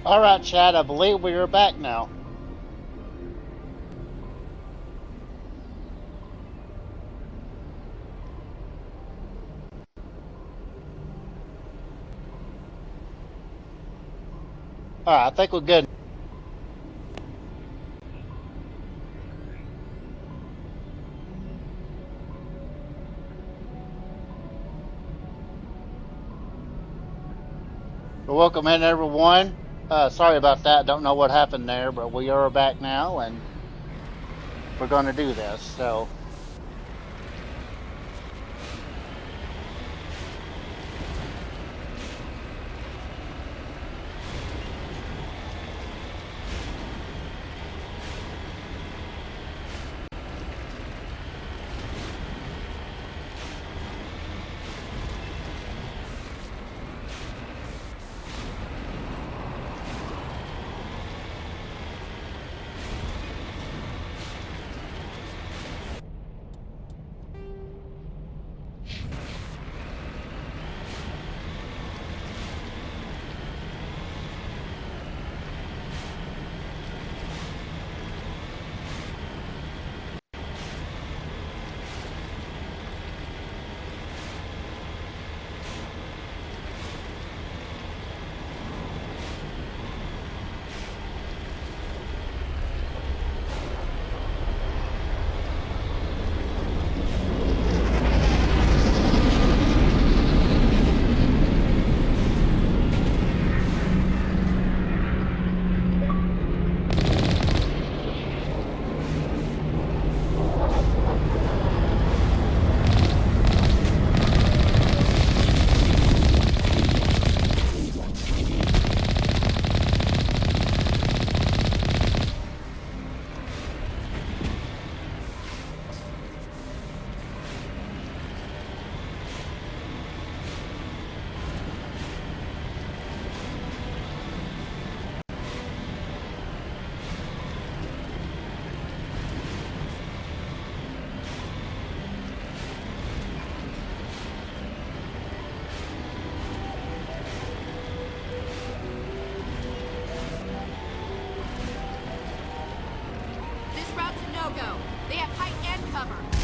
All right, Chad, I believe we are back now. All right, I think we're good. Well, welcome in, everyone. Sorry about that. Don't know what happened there, but we are back now, and we're going to do this. So, This route's a no-go. They have height and cover.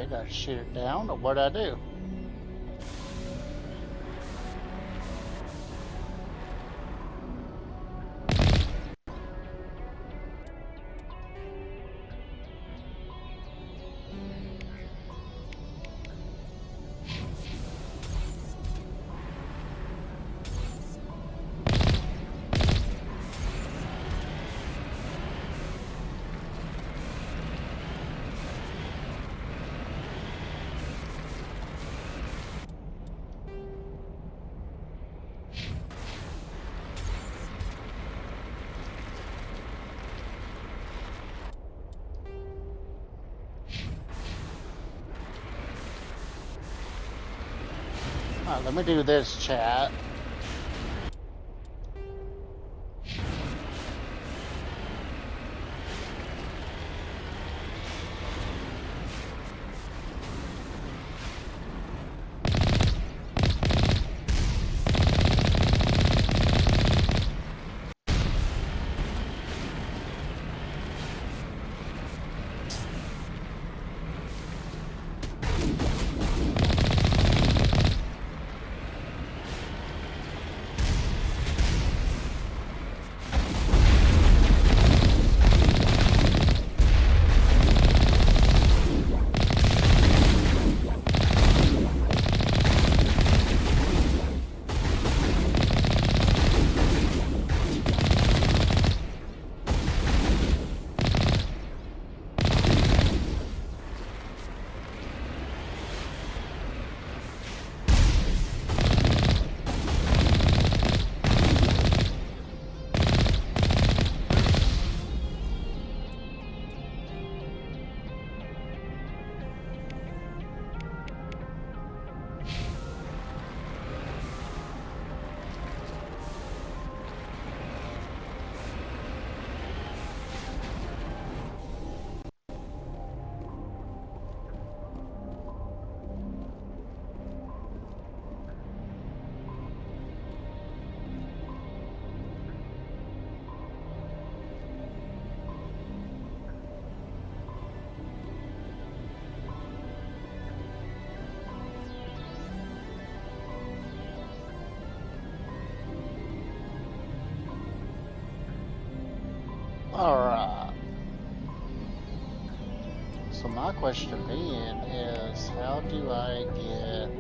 okay, did I shoot it down, or what did I do? All right, let me do this, chat. Alright. So my question being is, how do I get...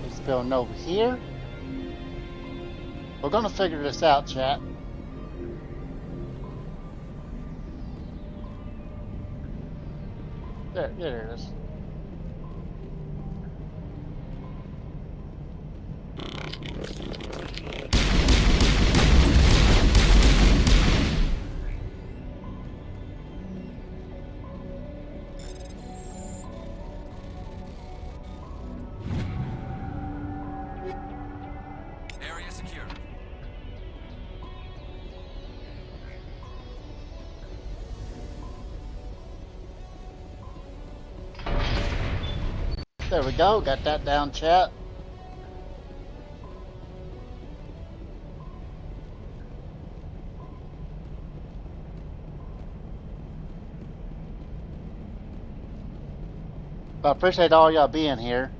It's building over here? We're gonna figure this out, chat. There it is. Area secure. There we go, got that down, chat. I appreciate all y'all being here.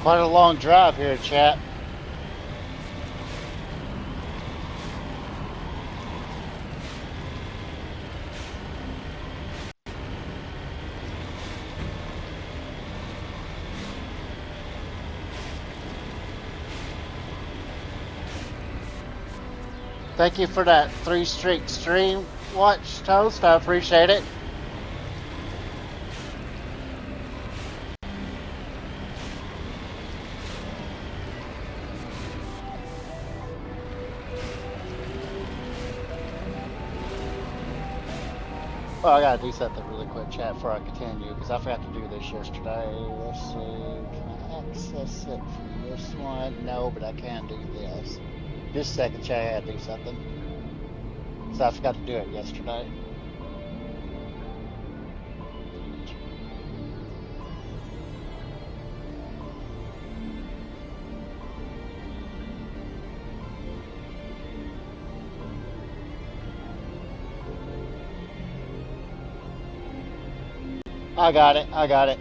Quite a long drive here, chat. Thank you for that 3-streak stream watch, Toast. I appreciate it. Well, I gotta do something really quick, chat, before I continue, because I forgot to do this yesterday. Let's see, can I access it from this one? No, but I can do this. Just a second, chat, I gotta do something. So I forgot to do it yesterday. I got it, I got it.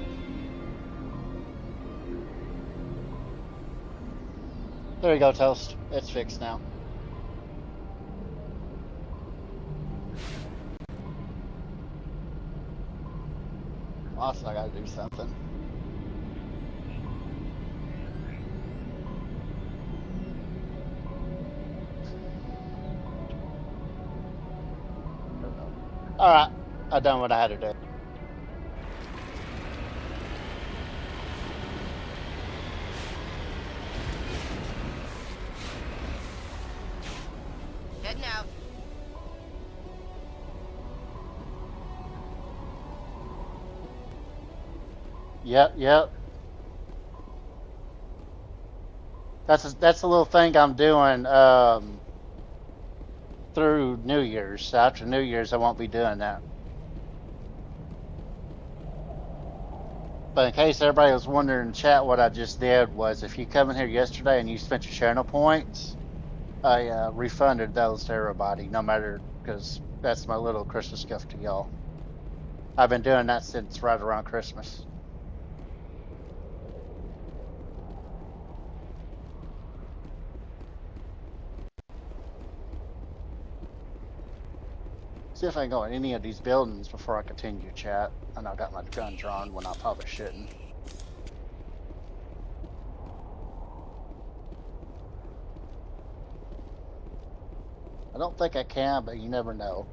There you go, Toast. It's fixed now. Also, I gotta do something. Alright, I done what I had to do. Yep, yep. That's a little thing I'm doing through New Year's. So after New Year's, I won't be doing that. But in case everybody was wondering in chat, what I just did was if you come in here yesterday and you spent your channel points, I refunded those to everybody, no matter, because that's my little Christmas gift to y'all. I've been doing that since right around Christmas. See if I can go in any of these buildings before I continue chat. I know I got my gun drawn when I probably shouldn't. I don't think I can, but you never know.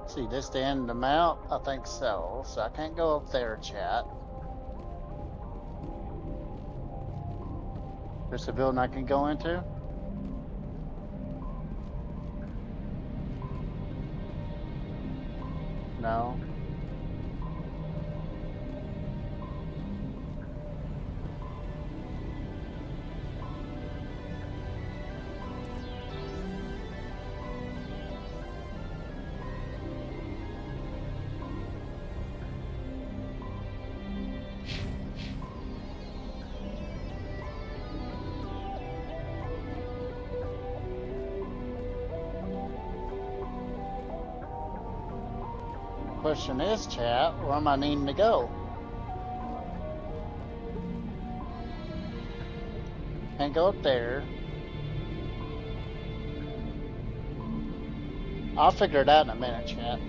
See, this the end of the map? I think so. So I can't go up there, chat. There's a building I can go into? No. Question is, chat, where am I needing to go? Can't go up there. I'll figure it out in a minute, chat.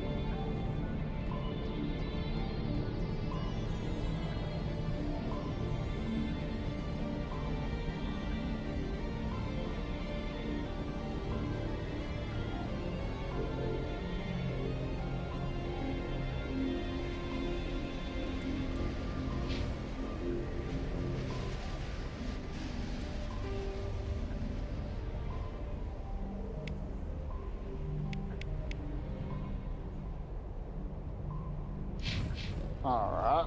Alright.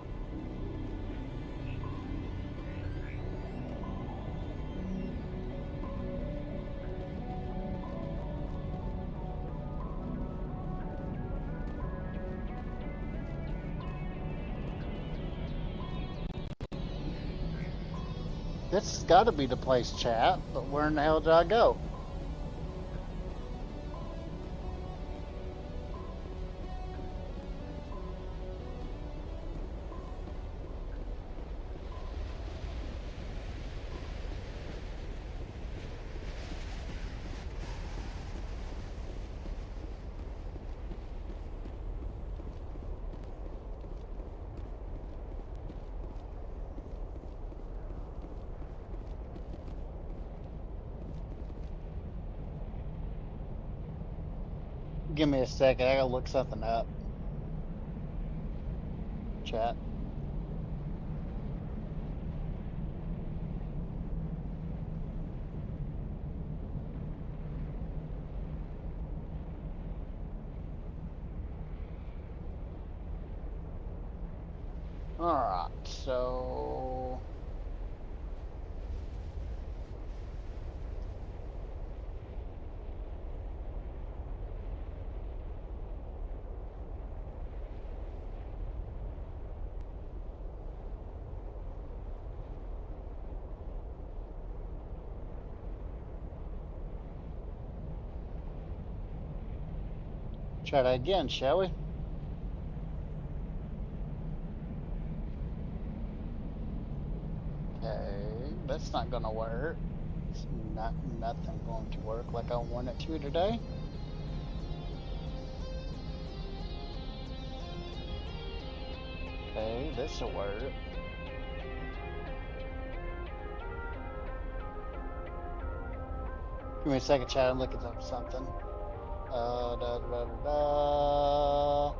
This has got to be the place, chat, but where in the hell did I go? Give me a second, I gotta look something up. Chat. Alright, so... Try that again, shall we? Okay, that's not gonna work. It's nothing going to work like I want it to today. Okay, this'll work. Give me a second, chat. I'm looking up something. Da da da da.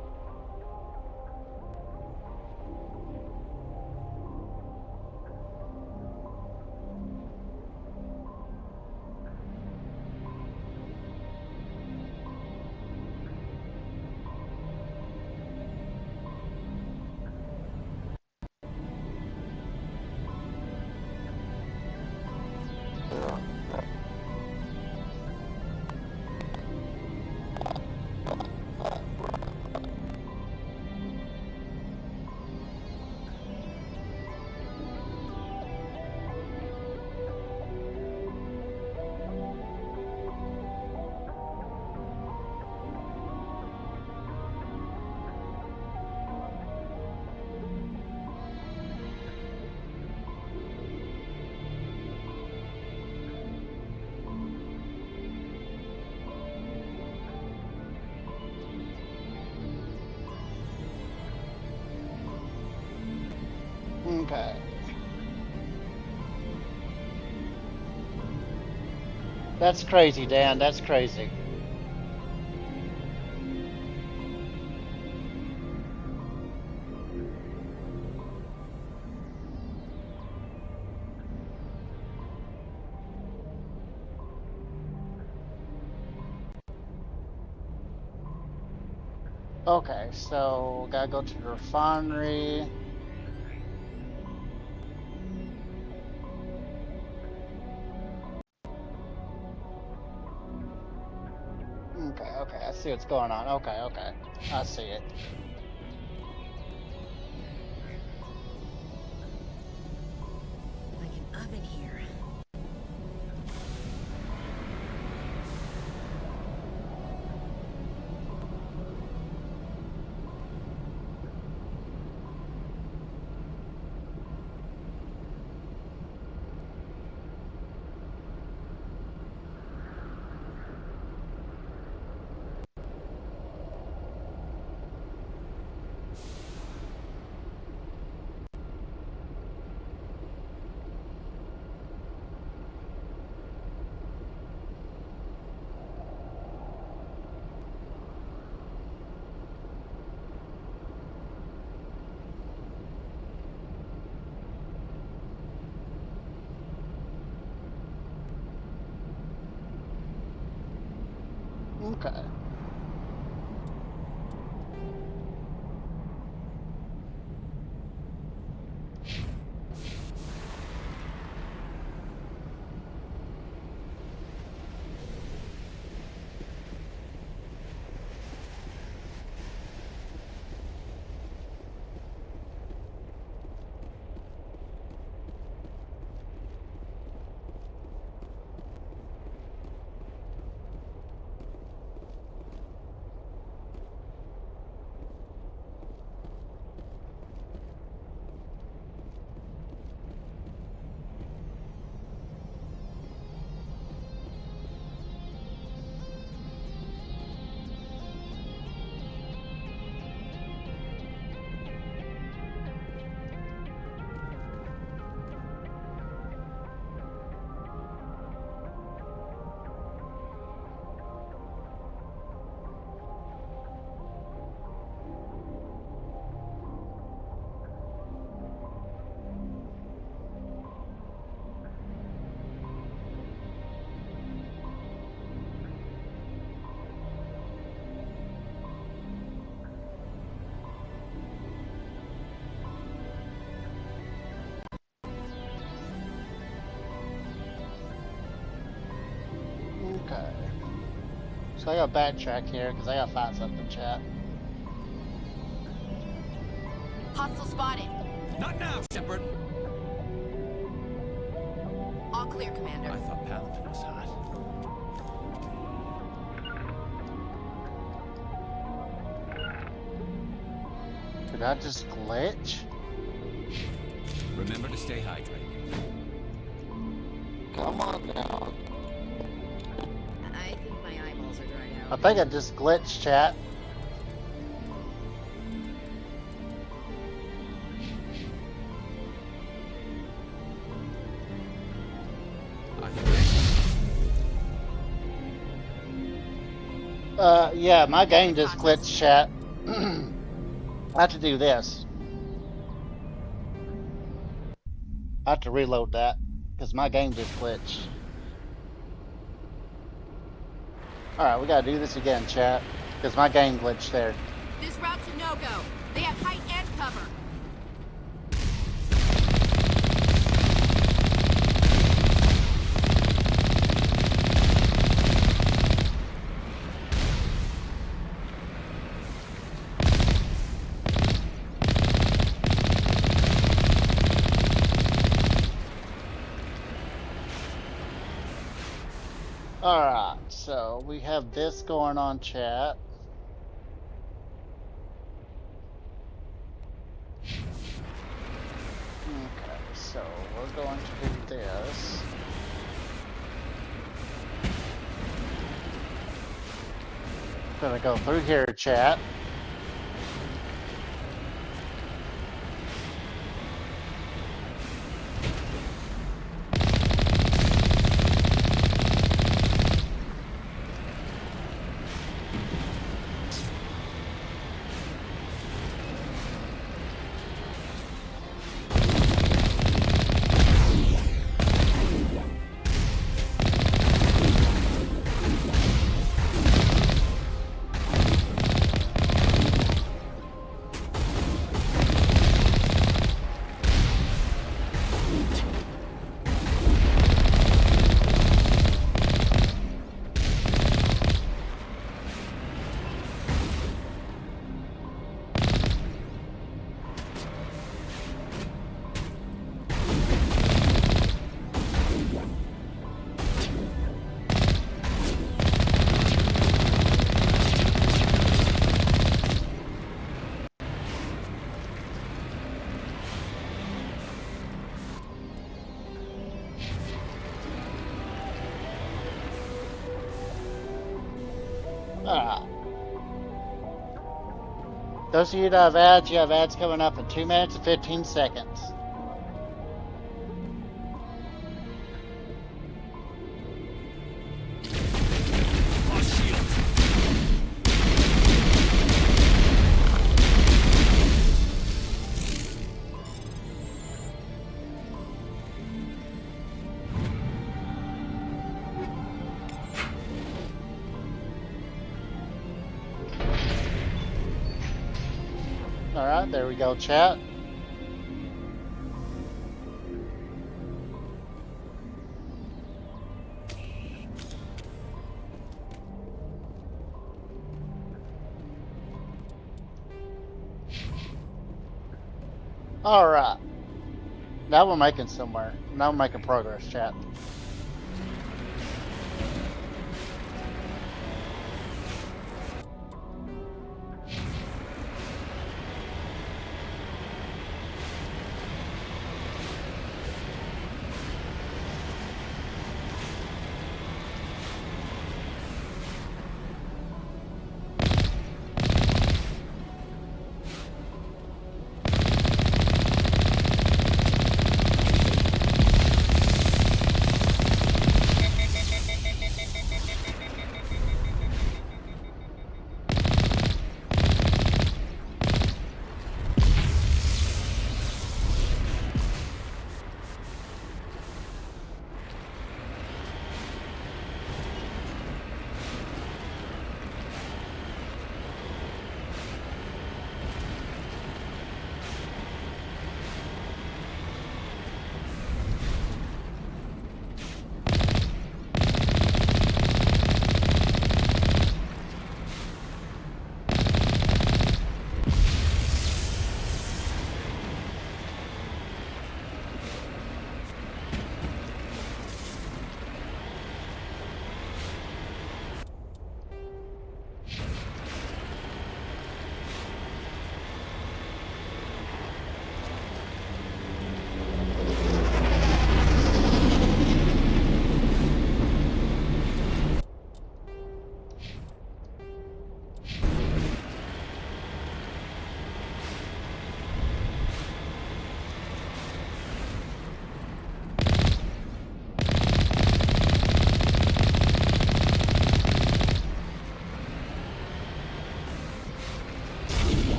Okay. That's crazy, Dan. That's crazy. Okay, so gotta go to the refinery. Okay, I see what's going on. Okay, I see it. Like an oven here. Okay. Okay. So I gotta backtrack here because I gotta find something, chat. Hostile spotted. Not now, Shepard. All clear, Commander. I thought Paladin was hot. Did I just glitch? Remember to stay hydrated. Come on now. I think my eyeballs are dried I out. think I just glitched, chat. Yeah, my game just glitched, chat. I have to do this. I have to reload that because my game just glitched. Alright, we gotta do this again, chat, because my game glitched there. This route's a no-go. They have height and cover. Alright, so we have this going on, chat. Okay, so we're going to do this. Gonna go through here, chat. Those of you that have ads, you have ads coming up in 2 minutes and 15 seconds. Lost shield. Alright, there we go, chat. Alright. Now we're making somewhere. Now we're making progress, chat.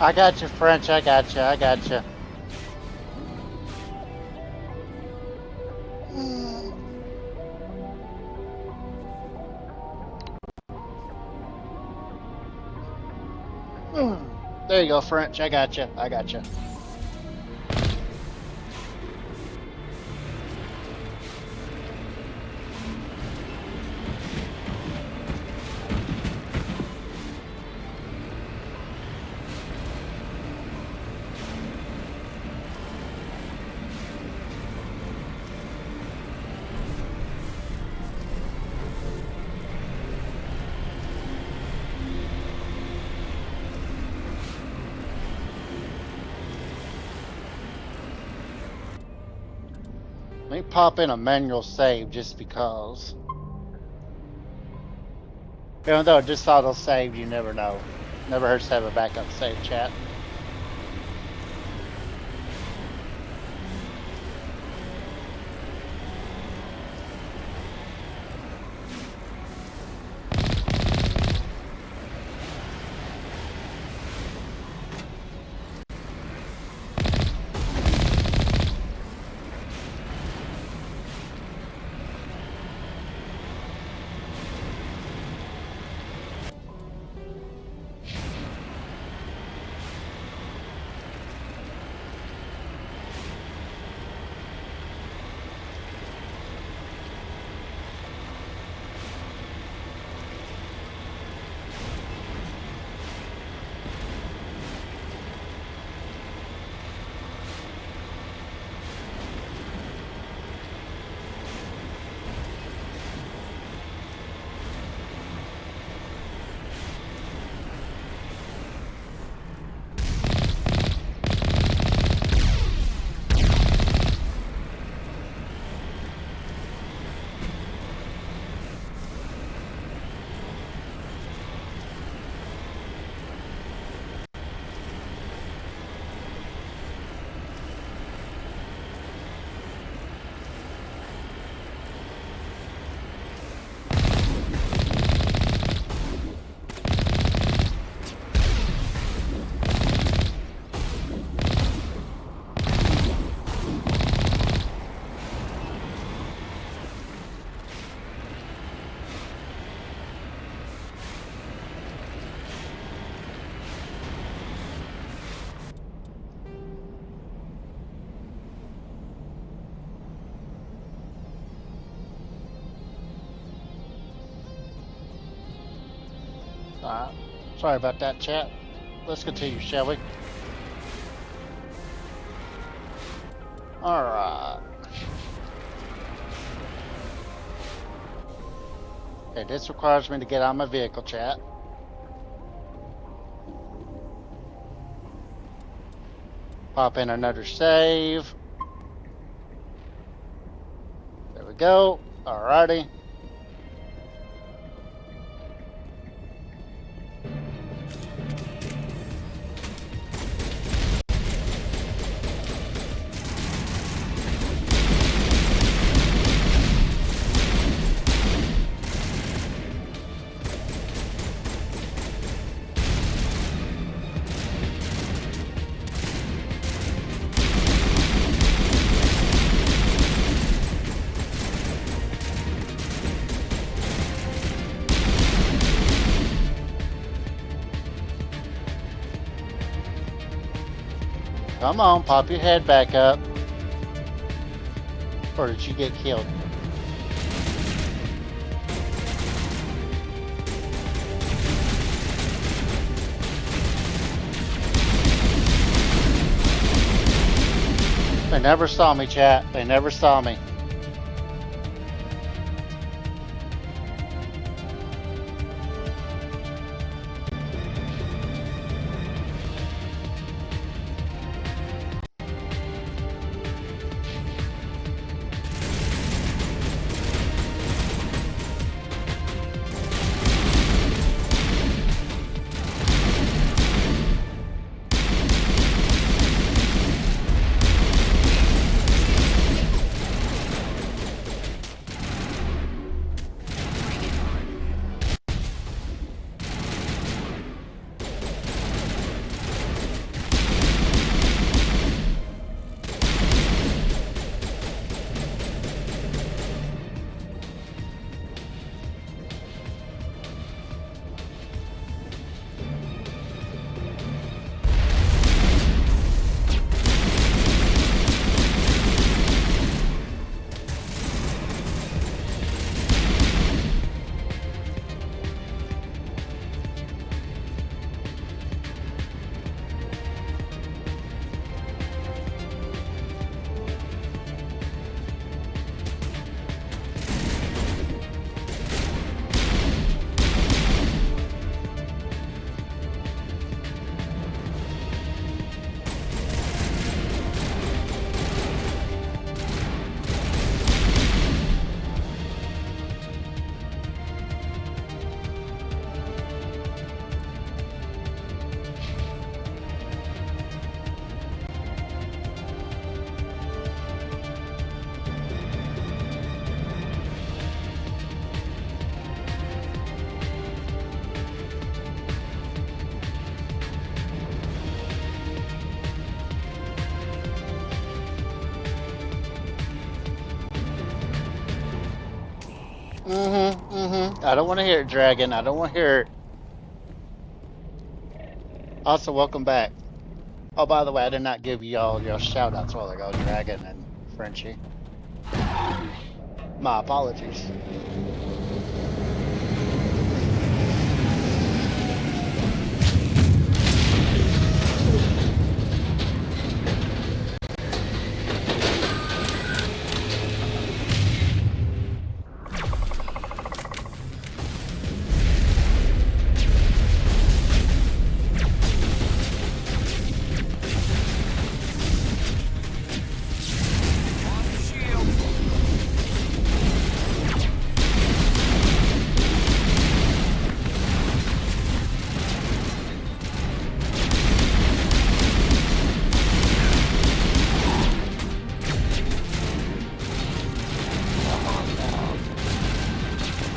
I got you, French. I got you. I got you. There you go, French. I got you. I got you. Let me pop in a manual save just because. Even though it just auto saved, you never know. Never hurts to have a backup save, chat. Alright. Sorry about that, chat. Let's continue, shall we? Alright. Okay, this requires me to get out of my vehicle, chat. Pop in another save. There we go. Alrighty. Come on, pop your head back up. Or did you get killed? They never saw me, chat. They never saw me. I don't want to hear it, Dragon. I don't want to hear it. Also, welcome back. Oh, by the way, I did not give y'all your shout outs while ago, Dragon and Frenchie. My apologies.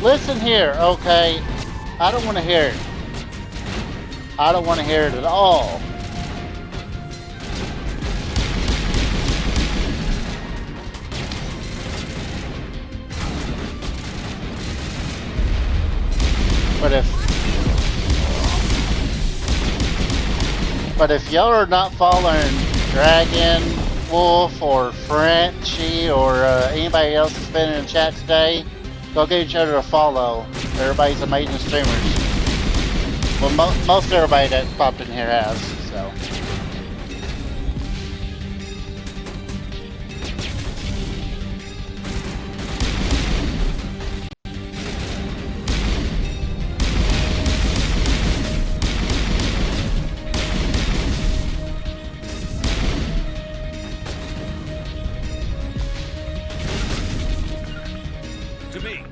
Listen here, okay? I don't want to hear it. I don't want to hear it at all. But if y'all are not following Dragon, Wolf, or Frenchie, or anybody else that's been in the chat today, go get each other a follow. Everybody's amazing streamers. Well, most everybody that popped in here has, so. To me.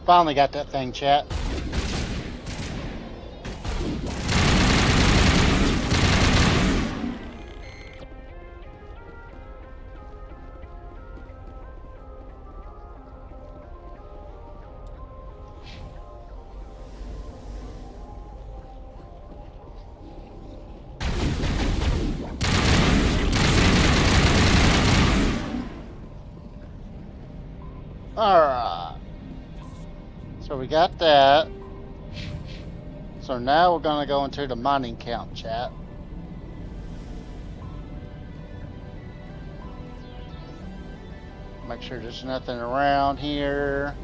Finally got that thing, chat. Alright. So we got that. So now we're going to go into the mining count, chat. Make sure there's nothing around here.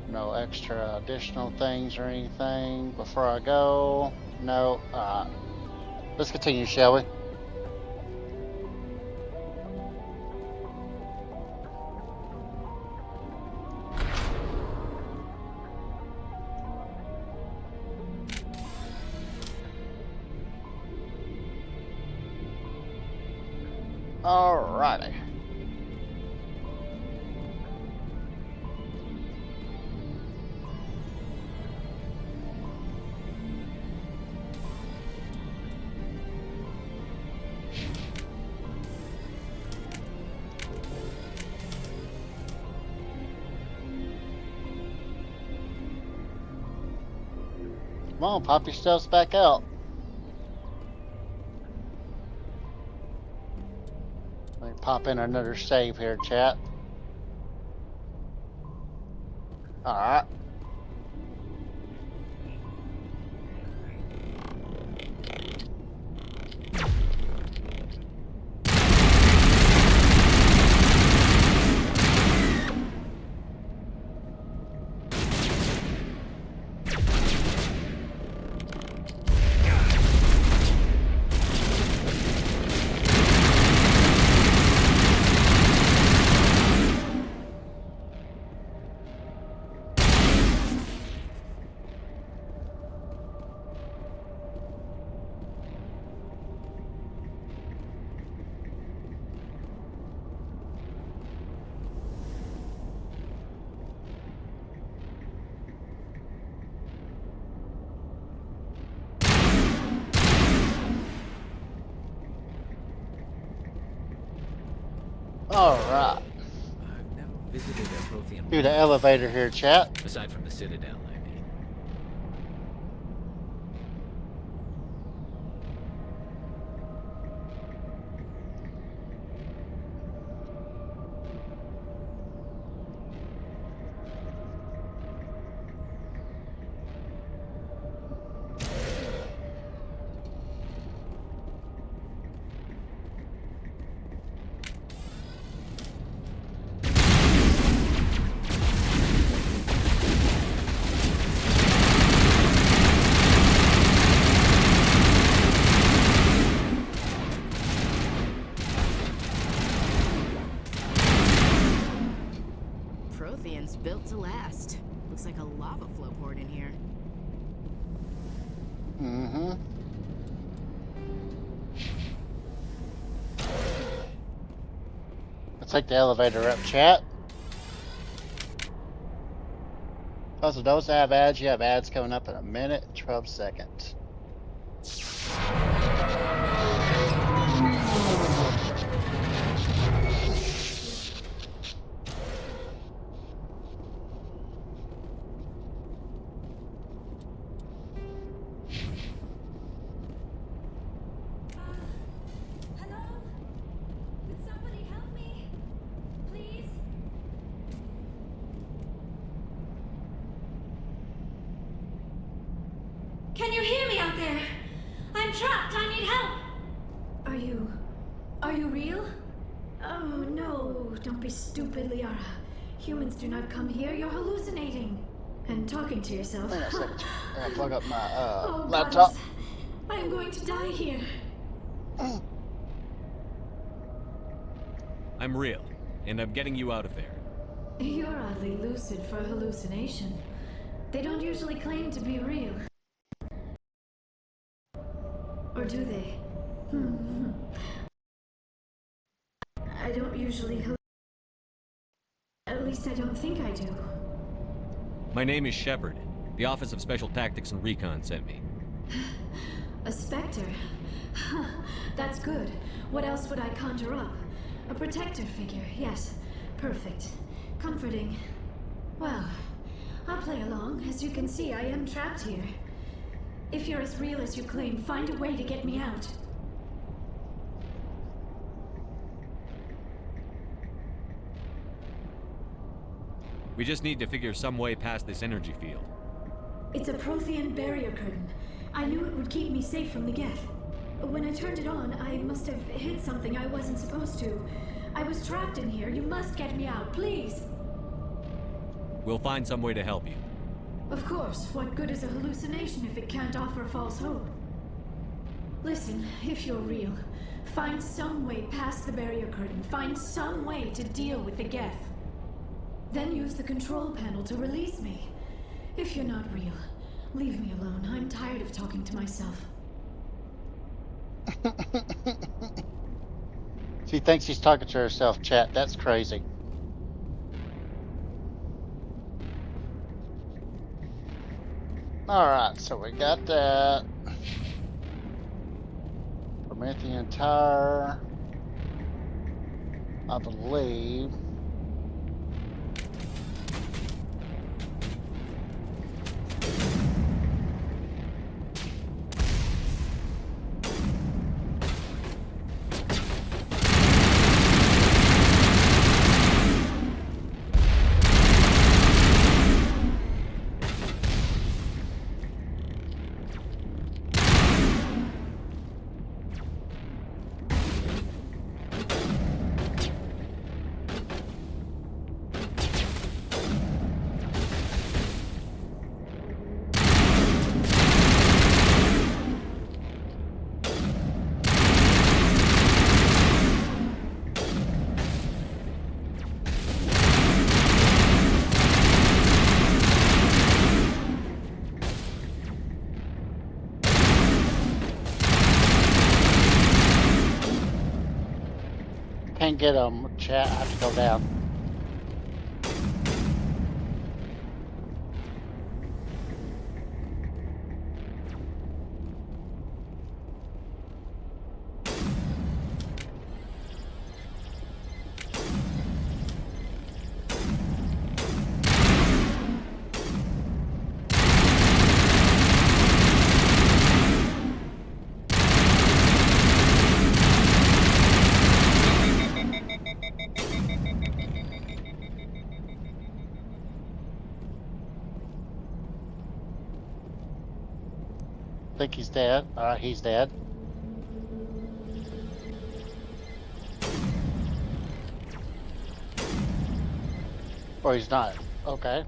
No extra additional things or anything before I go. No. Alright. Let's continue, shall we? Alrighty. Come on, pop your stuffs back out. pop in another save here, chat. Alright. Alright. I've never visited a Prothean. Do the elevator here, chat. Aside from the Citadel, I mean. Prothean's built to last. Looks like a lava flow poured in here. Mm-hmm. Let's take the elevator up, chat. Also, those that have ads, you have ads coming up in a minute and 12 seconds. Hello? Could somebody help me? Please? Can you hear me out there? I'm trapped. I need help. Are you real? Oh no, don't be stupid, Liara. Humans do not come here. You're hallucinating. And talking to yourself. Wait a second. I gotta plug up my Oh, laptop. goddess. I am going to die here. I'm real, and I'm getting you out of there. You're oddly lucid for a hallucination. They don't usually claim to be real. Or do they? I don't usually At least I don't think I do. My name is Shepard. The Office of Special Tactics and Recon sent me. A specter? That's good. What else would I conjure up? A protector figure, yes. Perfect. Comforting. Well, I'll play along. As you can see, I am trapped here. If you're as real as you claim, find a way to get me out. We just need to figure some way past this energy field. It's a Prothean barrier curtain. I knew it would keep me safe from the Geth. When I turned it on, I must have hit something I wasn't supposed to. I was trapped in here. You must get me out, please. We'll find some way to help you. Of course. What good is a hallucination if it can't offer false hope? Listen, if you're real, find some way past the barrier curtain. Find some way to deal with the Geth. Then use the control panel to release me. If you're not real, leave me alone. I'm tired of talking to myself. She thinks she's talking to herself, chat. That's crazy. Alright, so we got that. Promethean Tower. I believe. can get them, chat. I have to go down. I think he's dead. Alright, he's dead. Or he's not. Okay.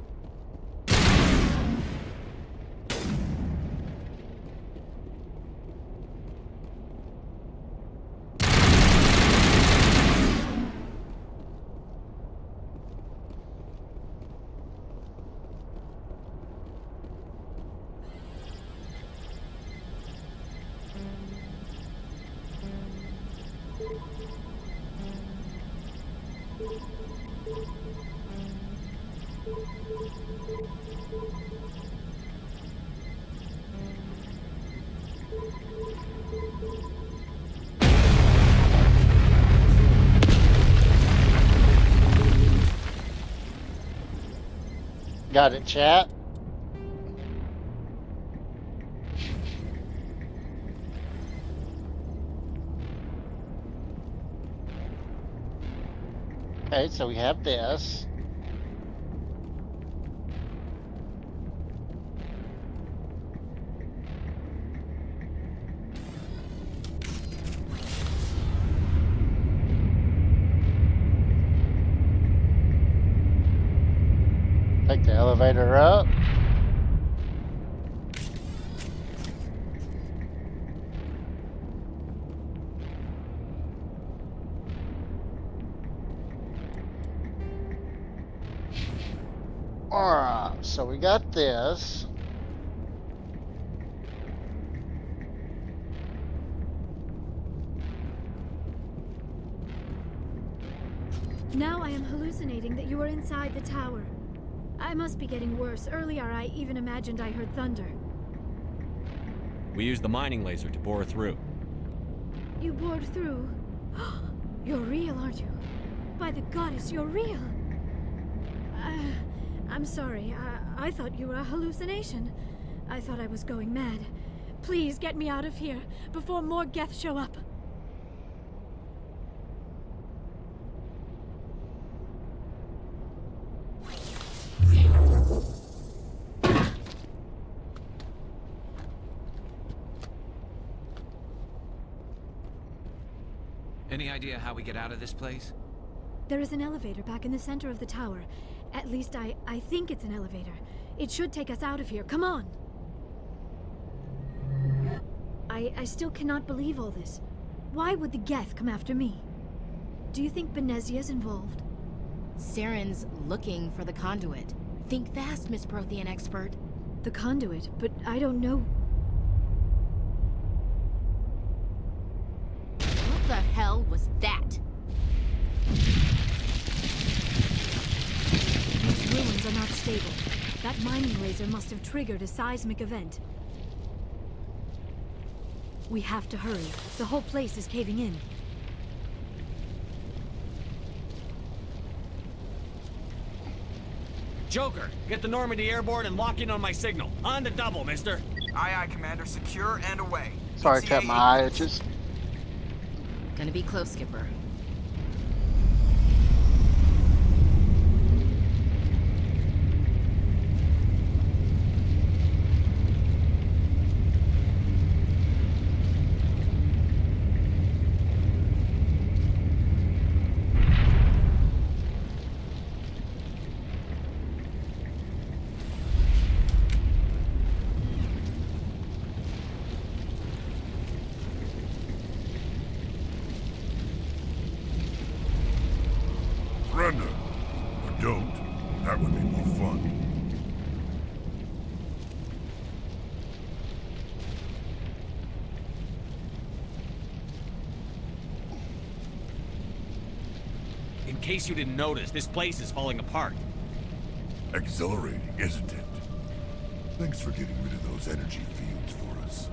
Got it, chat. Okay, so we have this. Take the elevator up. Alright, so we got this. Now I am hallucinating that you are inside the tower. I must be getting worse. Earlier I even imagined I heard thunder. We used the mining laser to bore through. You bored through? You're real, aren't you? By the goddess, you're real! I'm sorry. I thought you were a hallucination. I thought I was going mad. Please get me out of here before more Geth show up. Any idea how we get out of this place? There is an elevator back in the center of the tower. At least I think it's an elevator. It should take us out of here. Come on! I still cannot believe all this. Why would the Geth come after me? Do you think Benezia's involved? Saren's looking for the conduit. Think fast, Miss Prothean expert. The conduit? But I don't know. What the hell was that? These ruins are not stable. That mining laser must have triggered a seismic event. We have to hurry. The whole place is caving in. Joker, get the Normandy airborne and lock in on my signal. On the double, mister. Aye, aye, Commander. Secure and away. Sorry, kept my eye itches. Gonna be close, Skipper. case you didn't notice, this place is falling apart. Exhilarating, isn't it? Thanks for getting rid of those energy fields for us.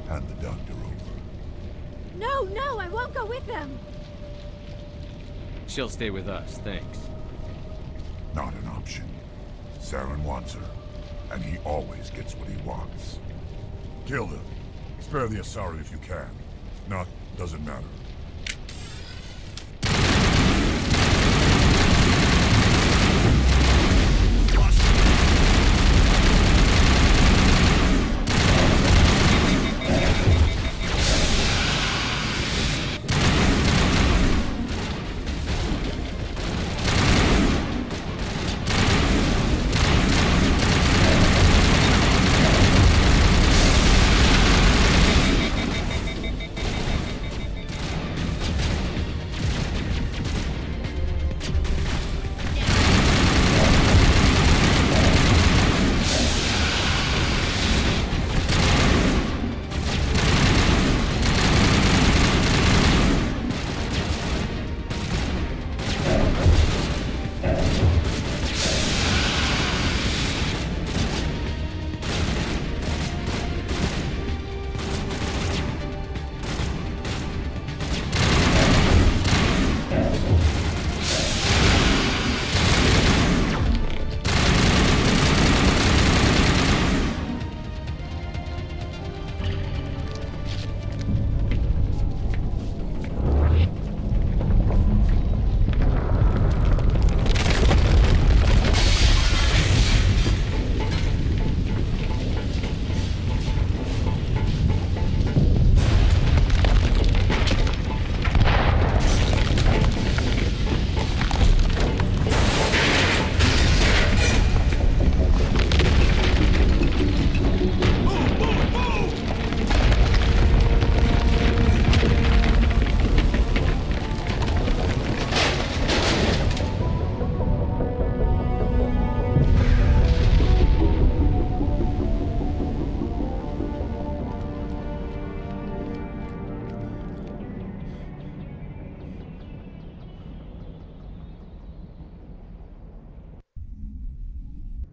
Hand the doctor over. No, I won't go with them! She'll stay with us, thanks. Not an option. Saren wants her, and he always gets what he wants. Kill him. Spare the Asari if you can. If not, doesn't matter.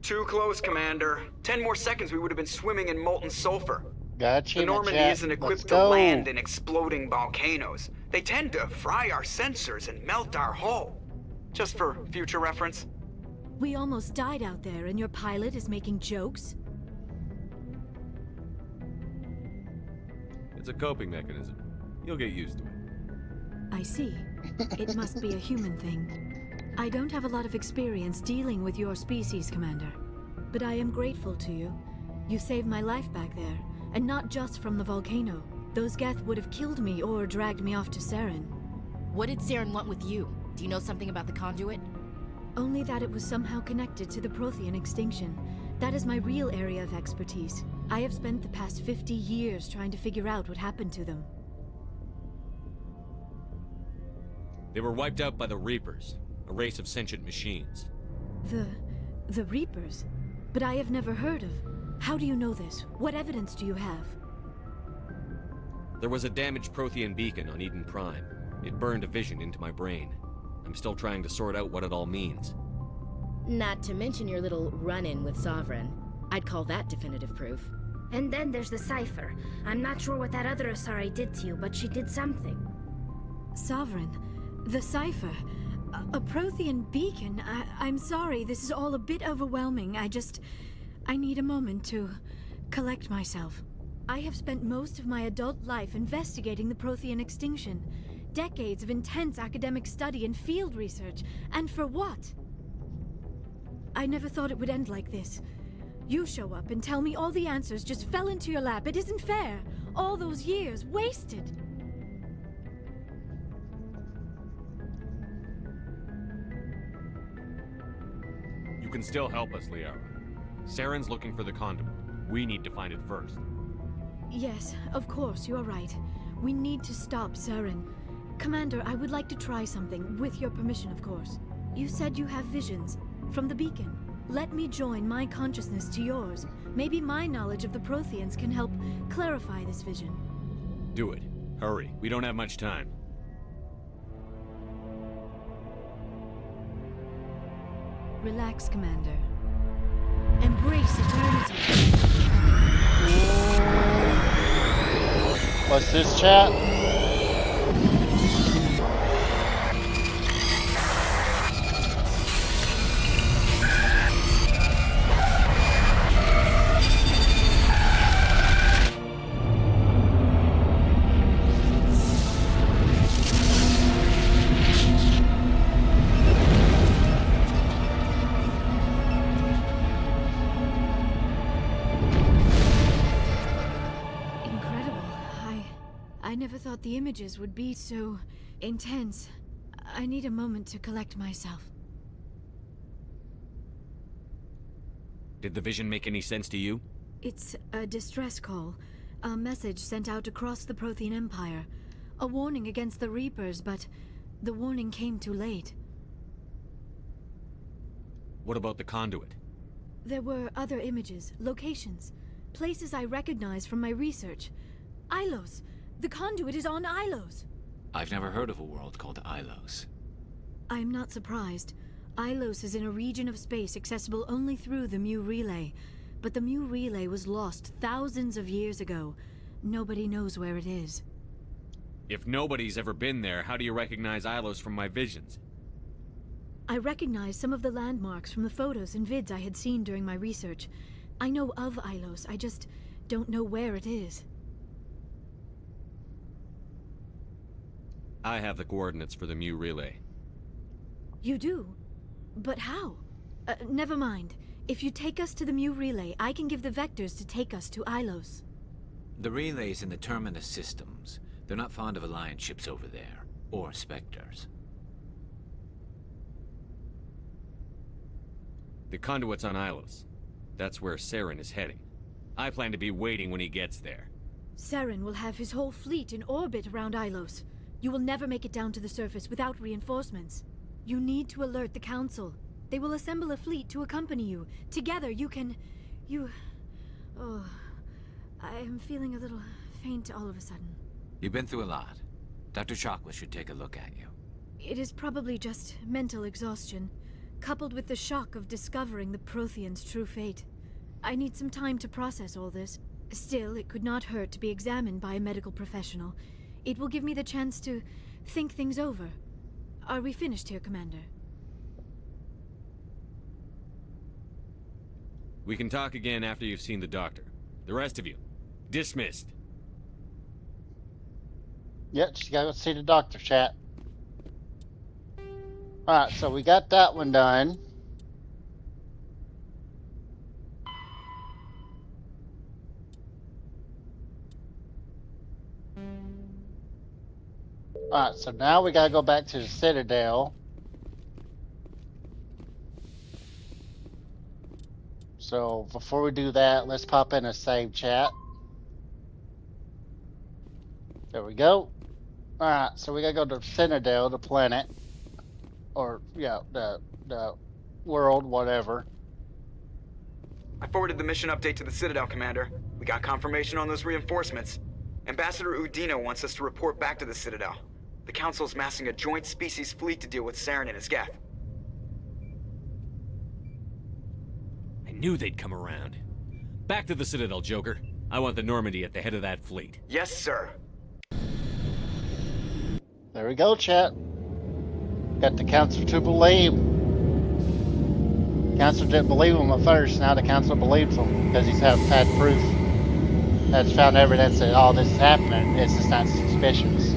Too close, Commander. 10 more seconds we would have been swimming in molten sulfur. Gotcha. The Normandy isn't equipped to land in exploding volcanoes. They tend to fry our sensors and melt our hull. Just for future reference. We almost died out there, and your pilot is making jokes? It's a coping mechanism. You'll get used to it. I see. It must be a human thing. I don't have a lot of experience dealing with your species, Commander. But I am grateful to you. You saved my life back there, and not just from the volcano. Those Geth would have killed me or dragged me off to Saren. What did Saren want with you? Do you know something about the conduit? Only that it was somehow connected to the Prothean extinction. That is my real area of expertise. I have spent the past 50 years trying to figure out what happened to them. They were wiped out by the Reapers, a race of sentient machines. The Reapers? But I have never heard of. How do you know this? What evidence do you have? There was a damaged Prothean beacon on Eden Prime. It burned a vision into my brain. I'm still trying to sort out what it all means. Not to mention your little run-in with Sovereign. I'd call that definitive proof. And then there's the Cypher. I'm not sure what that other Asari did to you, but she did something. Sovereign? The Cypher? A Prothean beacon? I'm sorry, this is all a bit overwhelming. I need a moment to collect myself. I have spent most of my adult life investigating the Prothean extinction. Decades of intense academic study and field research. And for what? I never thought it would end like this. You show up and tell me all the answers just fell into your lap. It isn't fair. All those years wasted. You can still help us, Liara. Saren's looking for the conduit. We need to find it first. Yes, of course, you are right. We need to stop Saren. Commander, I would like to try something, with your permission, of course. You said you have visions from the beacon. Let me join my consciousness to yours. Maybe my knowledge of the Protheans can help clarify this vision. Do it. Hurry. We don't have much time. Relax, Commander. Embrace eternity. What's this, chat? I never thought the images would be so intense. I need a moment to collect myself. Did the vision make any sense to you? It's a distress call. A message sent out across the Prothean Empire. A warning against the Reapers, but the warning came too late. What about the conduit? There were other images, locations, places I recognized from my research. Ilos! The conduit is on Ilos! I've never heard of a world called Ilos. I'm not surprised. Ilos is in a region of space accessible only through the Mu Relay. But the Mu Relay was lost thousands of years ago. Nobody knows where it is. If nobody's ever been there, how do you recognize Ilos from my visions? I recognize some of the landmarks from the photos and vids I had seen during my research. I know of Ilos, I just don't know where it is. I have the coordinates for the Mu Relay. You do? But how? Never mind. If you take us to the Mu Relay, I can give the vectors to take us to Ilos. The relay's in the Terminus systems. They're not fond of Alliance ships over there, or Spectres. The conduit's on Ilos. That's where Saren is heading. I plan to be waiting when he gets there. Saren will have his whole fleet in orbit around Ilos. You will never make it down to the surface without reinforcements. You need to alert the Council. They will assemble a fleet to accompany you. Together you can... Oh... I am feeling a little faint all of a sudden. You've been through a lot. Dr. Chakwas should take a look at you. It is probably just mental exhaustion, coupled with the shock of discovering the Protheans' true fate. I need some time to process all this. Still, it could not hurt to be examined by a medical professional. It will give me the chance to think things over. Are we finished here, Commander? We can talk again after you've seen the doctor. The rest of you, dismissed. Yep, just gotta go see the doctor, chat. Alright, so we got that one done. Alright, so now we gotta go back to the Citadel. So before we do that, let's pop in a save chat. There we go. Alright, so we gotta go to Citadel, the planet. Or, yeah, the world, whatever. I forwarded the mission update to the Citadel, Commander. We got confirmation on those reinforcements. Ambassador Udina wants us to report back to the Citadel. The Council's massing a joint species fleet to deal with Saren and his Geth. I knew they'd come around. Back to the Citadel, Joker. I want the Normandy at the head of that fleet. Yes, sir. There we go, chat. Got the Council to believe. Council didn't believe him at first, now the Council believes him because he's had proof. Has found evidence that all this is happening. It's just not suspicious.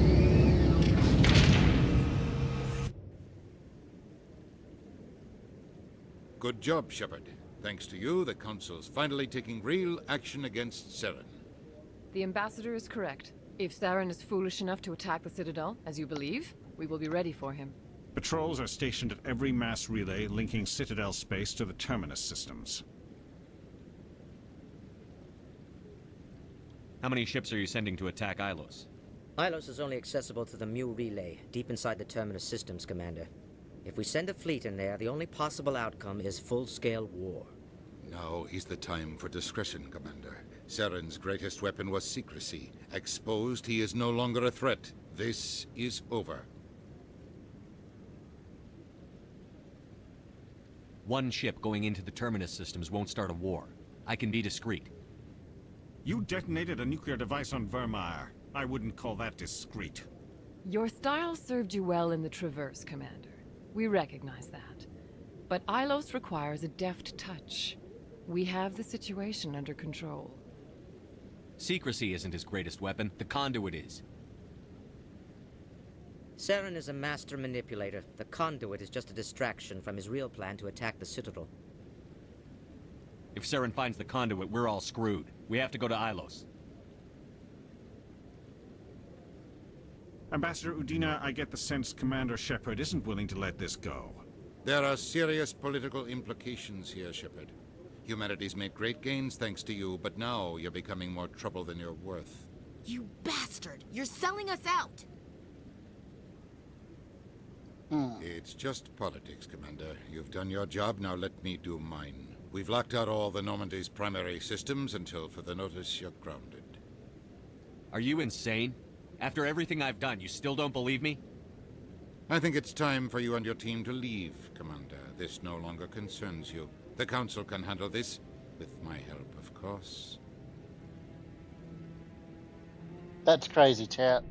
Good job, Shepard. Thanks to you, the Council's finally taking real action against Saren. The Ambassador is correct. If Saren is foolish enough to attack the Citadel, as you believe, we will be ready for him. Patrols are stationed at every mass relay linking Citadel space to the Terminus systems. How many ships are you sending to attack Ilos? Ilos is only accessible to the Mu Relay, deep inside the Terminus systems, Commander. If we send a fleet in there, the only possible outcome is full-scale war. Now is the time for discretion, Commander. Saren's greatest weapon was secrecy. Exposed, he is no longer a threat. This is over. One ship going into the Terminus systems won't start a war. I can be discreet. You detonated a nuclear device on Vermeer. I wouldn't call that discreet. Your style served you well in the Traverse, Commander. We recognize that. But Ilos requires a deft touch. We have the situation under control. Secrecy isn't his greatest weapon. The conduit is. Saren is a master manipulator. The conduit is just a distraction from his real plan to attack the Citadel. If Saren finds the conduit, we're all screwed. We have to go to Ilos. Ambassador Udina, I get the sense Commander Shepard isn't willing to let this go. There are serious political implications here, Shepard. Humanity's made great gains thanks to you, but now you're becoming more trouble than you're worth. You bastard! You're selling us out! It's just politics, Commander. You've done your job, now let me do mine. We've locked out all the Normandy's primary systems until further notice you're grounded. Are you insane? After everything I've done, you still don't believe me? I think it's time for you and your team to leave, Commander. This no longer concerns you. The Council can handle this, with my help, of course. That's crazy, chat.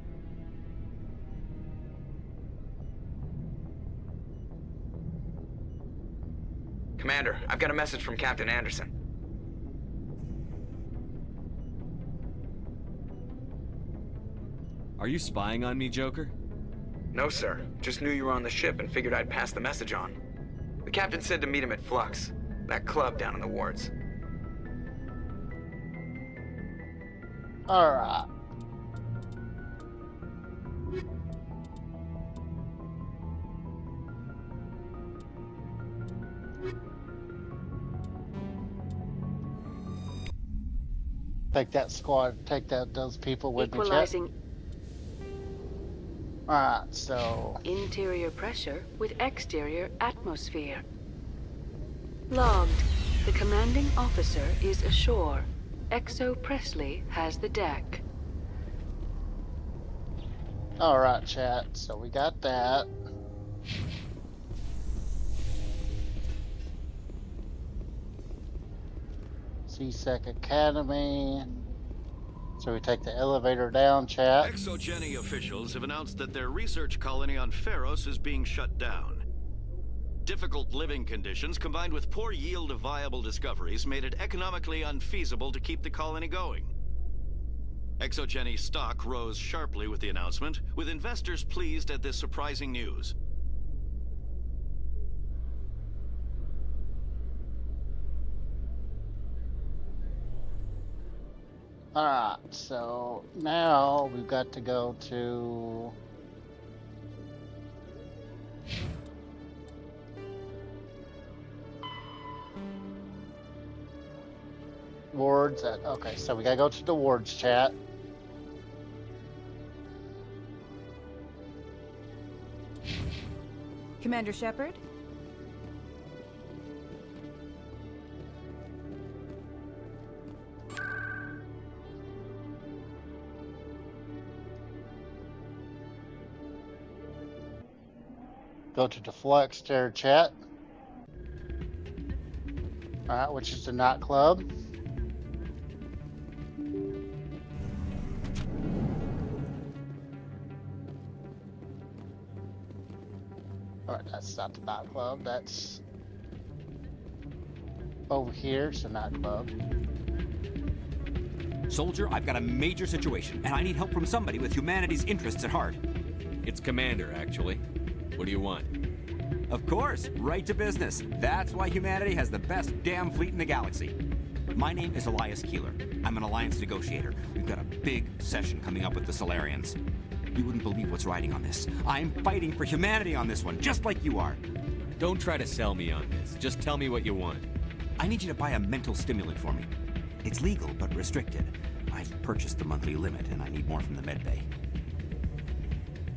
Commander, I've got a message from Captain Anderson. Are you spying on me, Joker? No, sir. Just knew you were on the ship and figured I'd pass the message on. The captain said to meet him at Flux, that club down in the wards. Alright. Take that squad, take those people with me, chat. Alright, so... Interior pressure with exterior atmosphere. Logged. The commanding officer is ashore. Exo Presley has the deck. Alright, chat, so we got that. C-Sec Academy. So we take the elevator down, chat. Exogeny officials have announced that their research colony on Feros is being shut down. Difficult living conditions combined with poor yield of viable discoveries made it economically unfeasible to keep the colony going. Exogeny stock rose sharply with the announcement, with investors pleased at this surprising news. Alright, so now we've got to go to... wards. Okay, so we gotta go to the wards, chat. Commander Shepard? Go to the Flux there, chat. Alright, which is the nightclub. Alright, that's not the nightclub, that's over here, it's the nightclub. Soldier, I've got a major situation, and I need help from somebody with humanity's interests at heart. It's Commander, actually. What do you want? Of course, right to business. That's why humanity has the best damn fleet in the galaxy. My name is Elias Keeler. I'm an Alliance negotiator. We've got a big session coming up with the Solarians. You wouldn't believe what's riding on this. I'm fighting for humanity on this one, just like you are. Don't try to sell me on this. Just tell me what you want. I need you to buy a mental stimulant for me. It's legal, but restricted. I've purchased the monthly limit, and I need more from the medbay.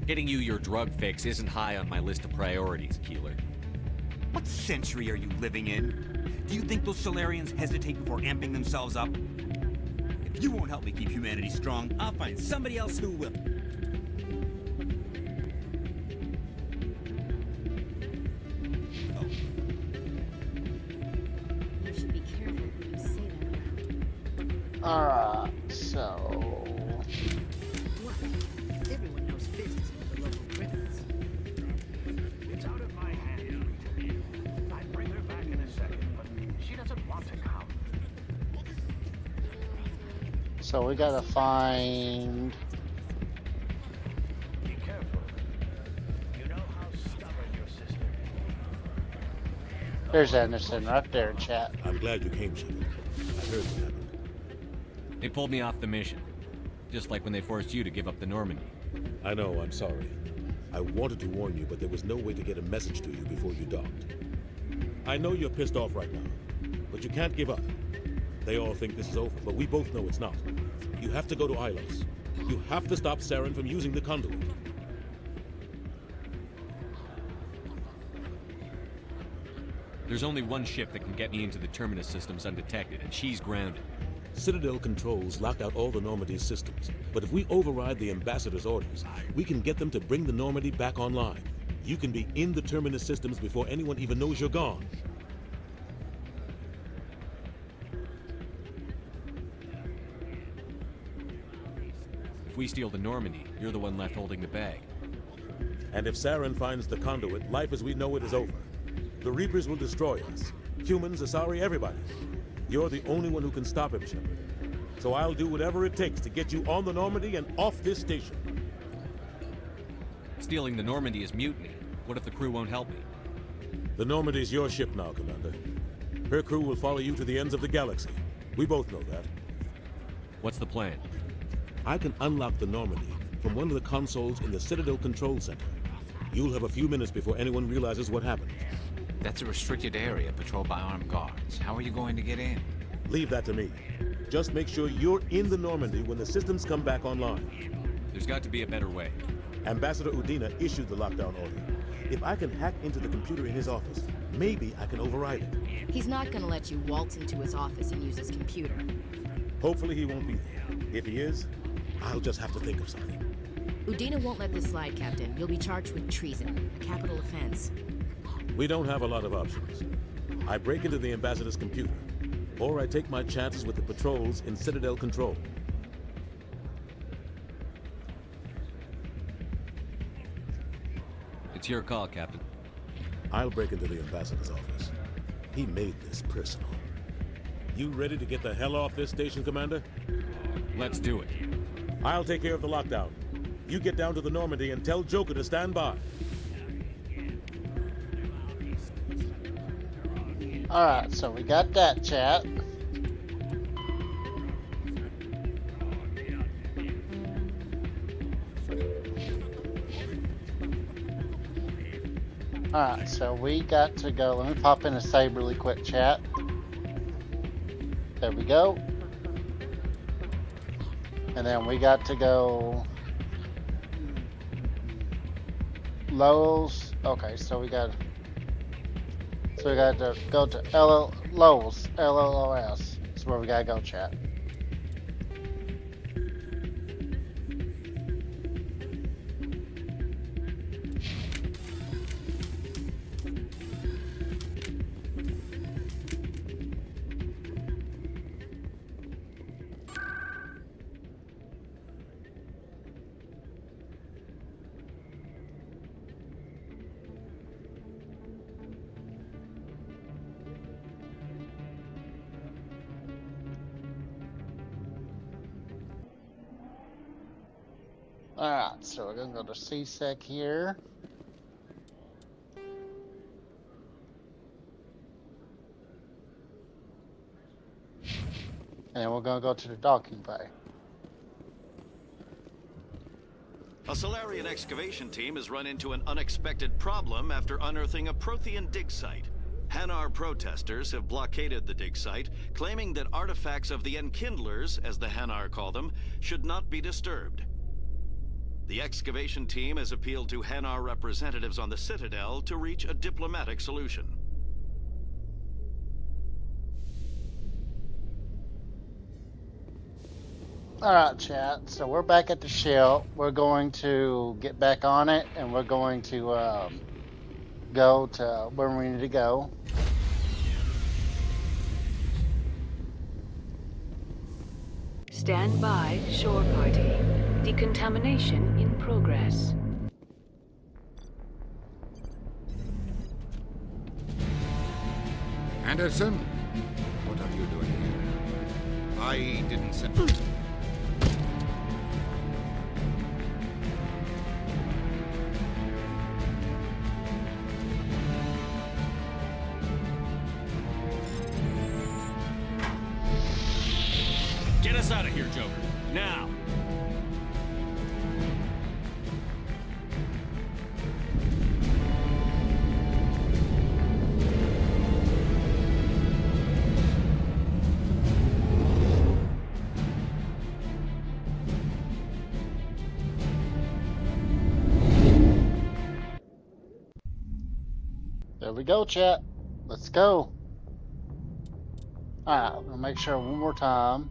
Getting you your drug fix isn't high on my list of priorities, Keeler. What century are you living in? Do you think those Solarians hesitate before amping themselves up? If you won't help me keep humanity strong, I'll find somebody else who will. Alright, so... What? Everyone knows Fizz is one of the local criminals. It's out of my hands. I'd bring her back in a second, but she doesn't want to come. So we gotta find... Be careful. You know how stubborn your sister is. There's Anderson right there, chat. I'm glad you came, Shepard. I heard what happened. They pulled me off the mission. Just like when they forced you to give up the Normandy. I know, I'm sorry. I wanted to warn you, but there was no way to get a message to you before you docked. I know you're pissed off right now, but you can't give up. They all think this is over, but we both know it's not. You have to go to Ilos. You have to stop Saren from using the conduit. There's only one ship that can get me into the Terminus systems undetected, and she's grounded. Citadel controls locked out all the Normandy's systems, but if we override the Ambassador's orders, we can get them to bring the Normandy back online. You can be in the Terminus systems before anyone even knows you're gone. If we steal the Normandy, you're the one left holding the bag. And if Saren finds the conduit, life as we know it is over. The Reapers will destroy us. Humans, Asari, everybody. You're the only one who can stop him, Shepard. So I'll do whatever it takes to get you on the Normandy and off this station. Stealing the Normandy is mutiny. What if the crew won't help me? The Normandy's your ship now, Commander. Her crew will follow you to the ends of the galaxy. We both know that. What's the plan? I can unlock the Normandy from one of the consoles in the Citadel Control Center. You'll have a few minutes before anyone realizes what happened. That's a restricted area patrolled by armed guards. How are you going to get in? Leave that to me. Just make sure you're in the Normandy when the systems come back online. There's got to be a better way. Ambassador Udina issued the lockdown order. If I can hack into the computer in his office, maybe I can override it. He's not gonna let you waltz into his office and use his computer. Hopefully he won't be there. If he is, I'll just have to think of something. Udina won't let this slide, Captain. You'll be charged with treason, a capital offense. We don't have a lot of options. I break into the Ambassador's computer, or I take my chances with the patrols in Citadel Control. It's your call, Captain. I'll break into the Ambassador's office. He made this personal. You ready to get the hell off this station, Commander? Let's do it. I'll take care of the lockdown. You get down to the Normandy and tell Joker to stand by. Alright, so we got that, chat. Alright, so we got to go. Let me pop in a save really quick, chat. There we go. And then we got to go Lowell's. Okay, so we got to go to Lowell's, LLOS. That's where we gotta go, chat. Alright, so we're gonna go to CSEC here. And we're gonna go to the docking bay. A Solarian excavation team has run into an unexpected problem after unearthing a Prothean dig site. Hanar protesters have blockaded the dig site, claiming that artifacts of the Enkindlers, as the Hanar call them, should not be disturbed. The excavation team has appealed to Hanar representatives on the Citadel to reach a diplomatic solution. Alright, chat, so we're back at the shell. We're going to get back on it, and we're going to go to where we need to go. Stand by, shore party. Decontamination in progress. Anderson, what are you doing here? I didn't send... Get us out of here, Joker. Now! There we go, chat. Let's go. Alright, we'll make sure one more time.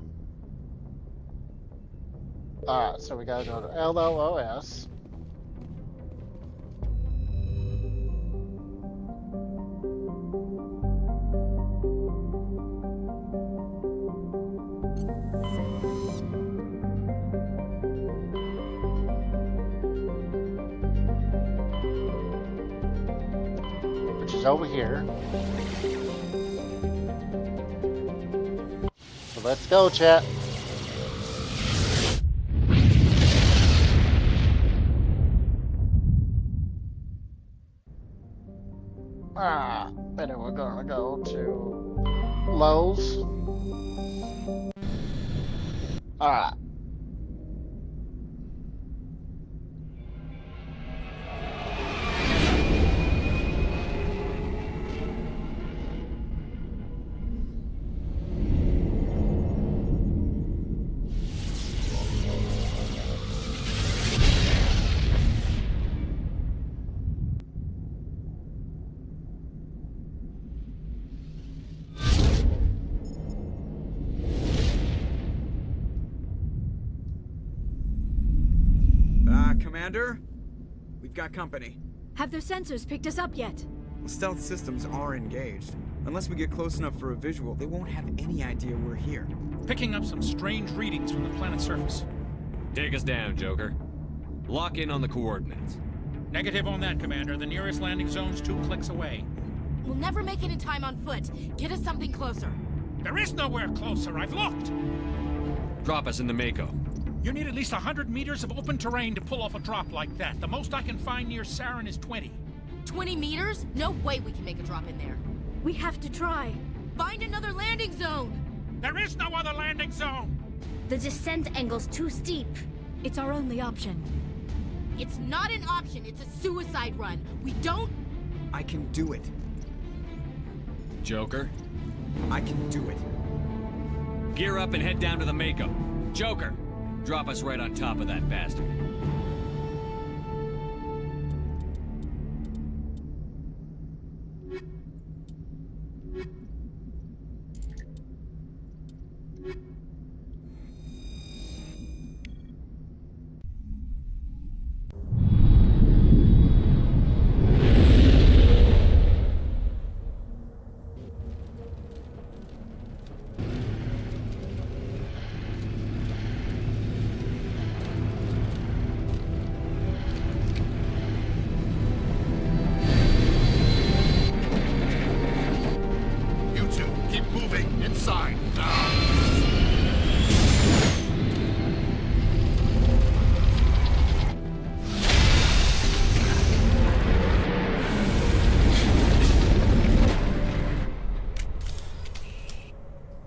Alright, so we gotta go to LOOS. Which is over here. So let's go, chat. Then we're gonna go to Lowe's. Alright. Commander? We've got company. Have their sensors picked us up yet? Well, stealth systems are engaged. Unless we get close enough for a visual, they won't have any idea we're here. Picking up some strange readings from the planet's surface. Take us down, Joker. Lock in on the coordinates. Negative on that, Commander. The nearest landing zone's 2 clicks away. We'll never make it in time on foot. Get us something closer. There is nowhere closer. I've looked. Drop us in the Mako. You need at least 100 meters of open terrain to pull off a drop like that. The most I can find near Saren is 20. 20 meters? No way we can make a drop in there. We have to try. Find another landing zone! There is no other landing zone! The descent angle's too steep. It's our only option. It's not an option, it's a suicide run. We don't... I can do it. Joker? I can do it. Gear up and head down to the Mako. Joker! Drop us right on top of that bastard.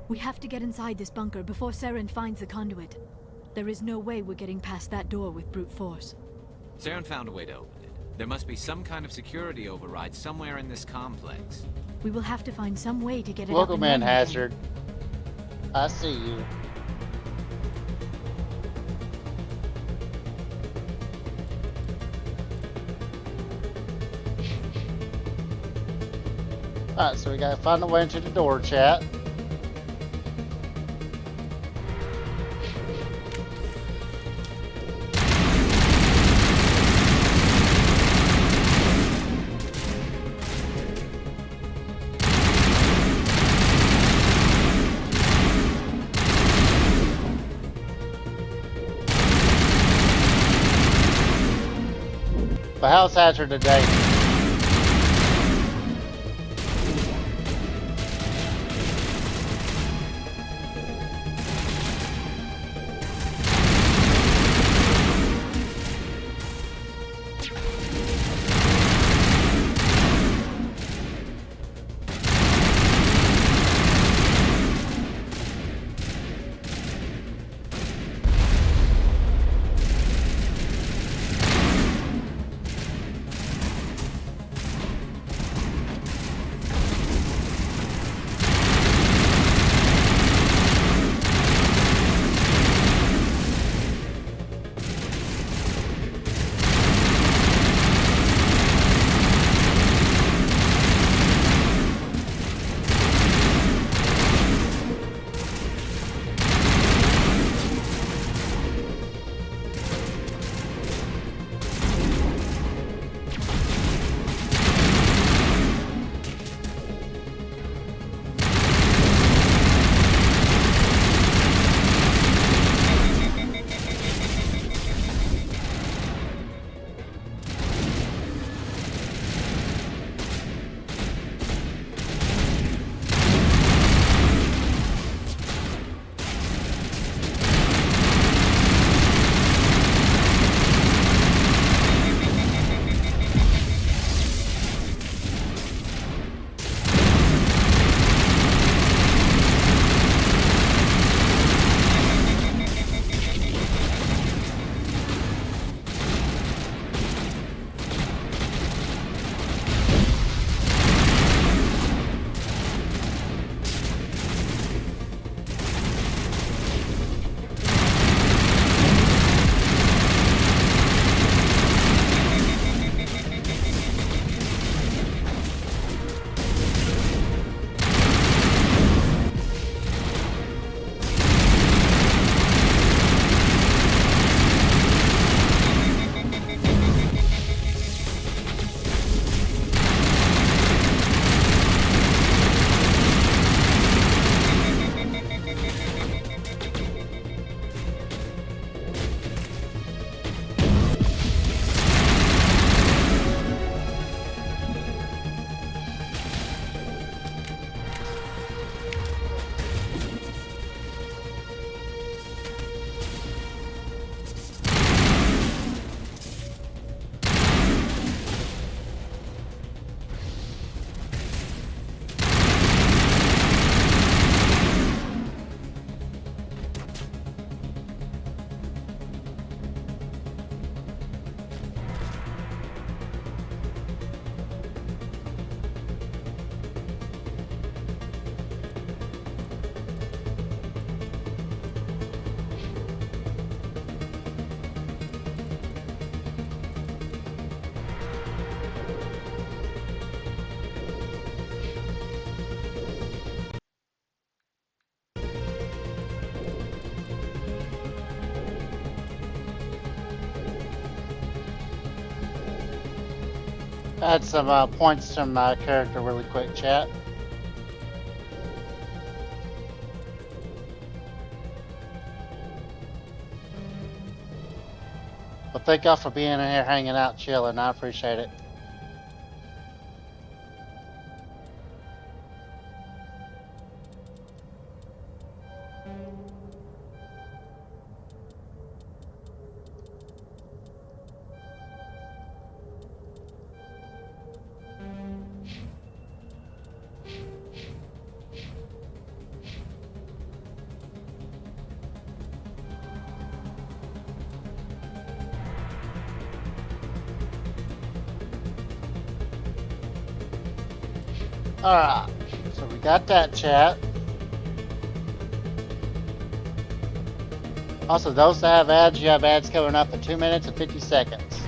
We have to get inside this bunker before Saren finds the conduit. There is no way we're getting past that door with brute force. Saren found a way to open it. There must be some kind of security override somewhere in this complex. We will have to find some way to get it up Welcome, and man, running. Hazard. I see you. Alright, so we gotta find a way into the door, chat. But how's Hazard today? Add some points to my character really quick, chat. Well, thank y'all for being in here, hanging out, chilling. I appreciate it. Alright, so we got that, chat. Also, those that have ads, you have ads coming up in 2 minutes and 50 seconds.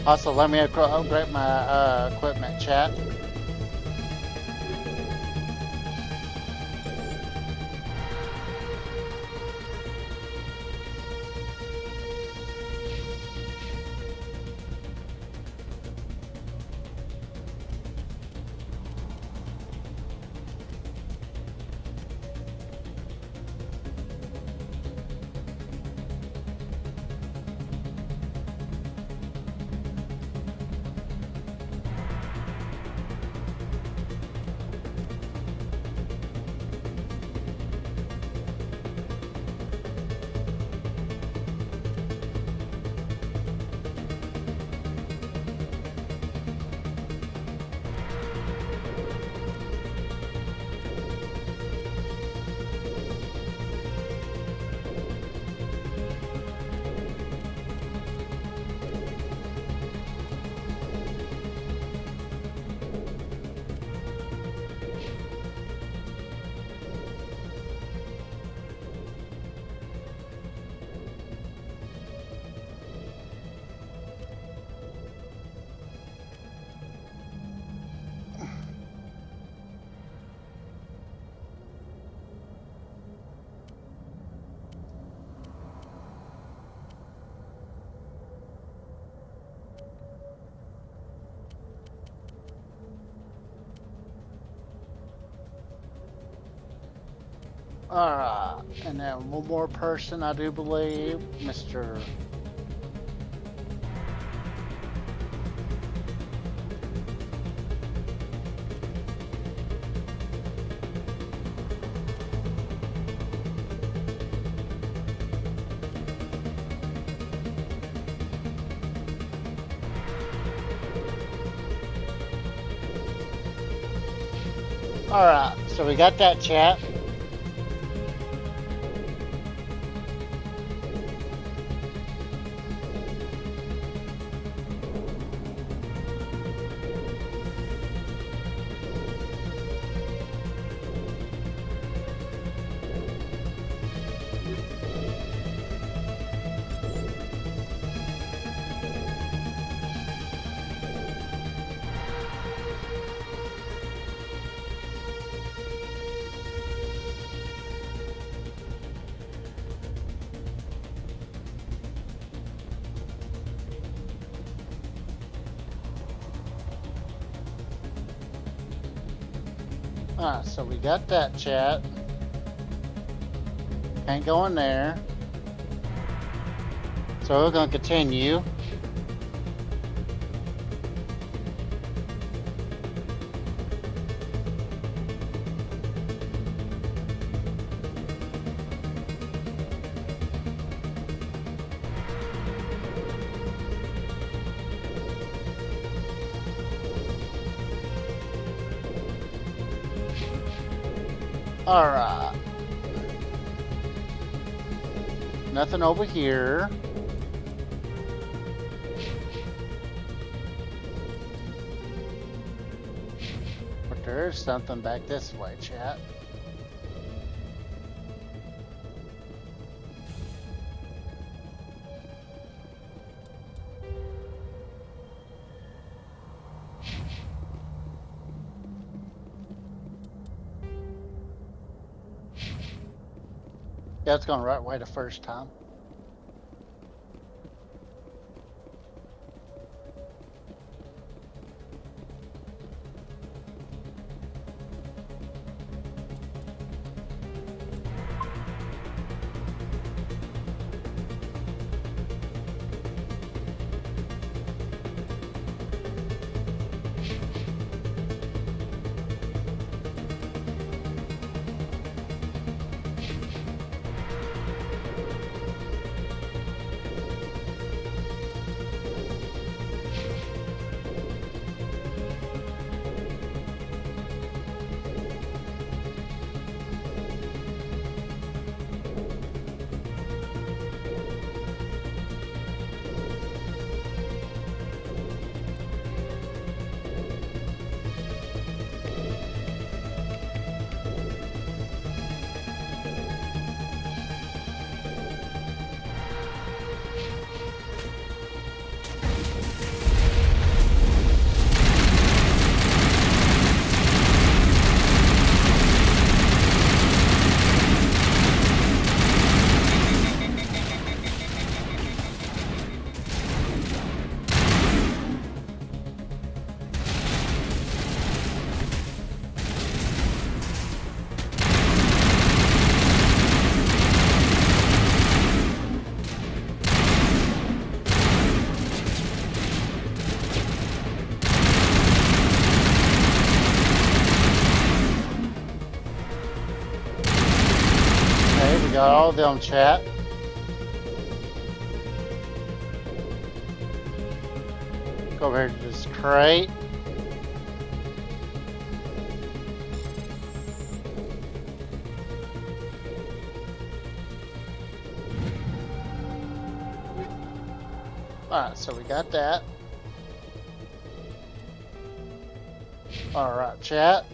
Also, let me upgrade my equipment, chat. Alright, and then one more person, I do believe, Mr. Alright, so we got that chat. So we got that chat. Can't go in there. So we're gonna continue. Alright. Nothing over here. But there is something back this way, chat. Yeah, it's going the right way the first time. Got all of them, chat. Go over here to this crate. Alright, so we got that. Alright, chat.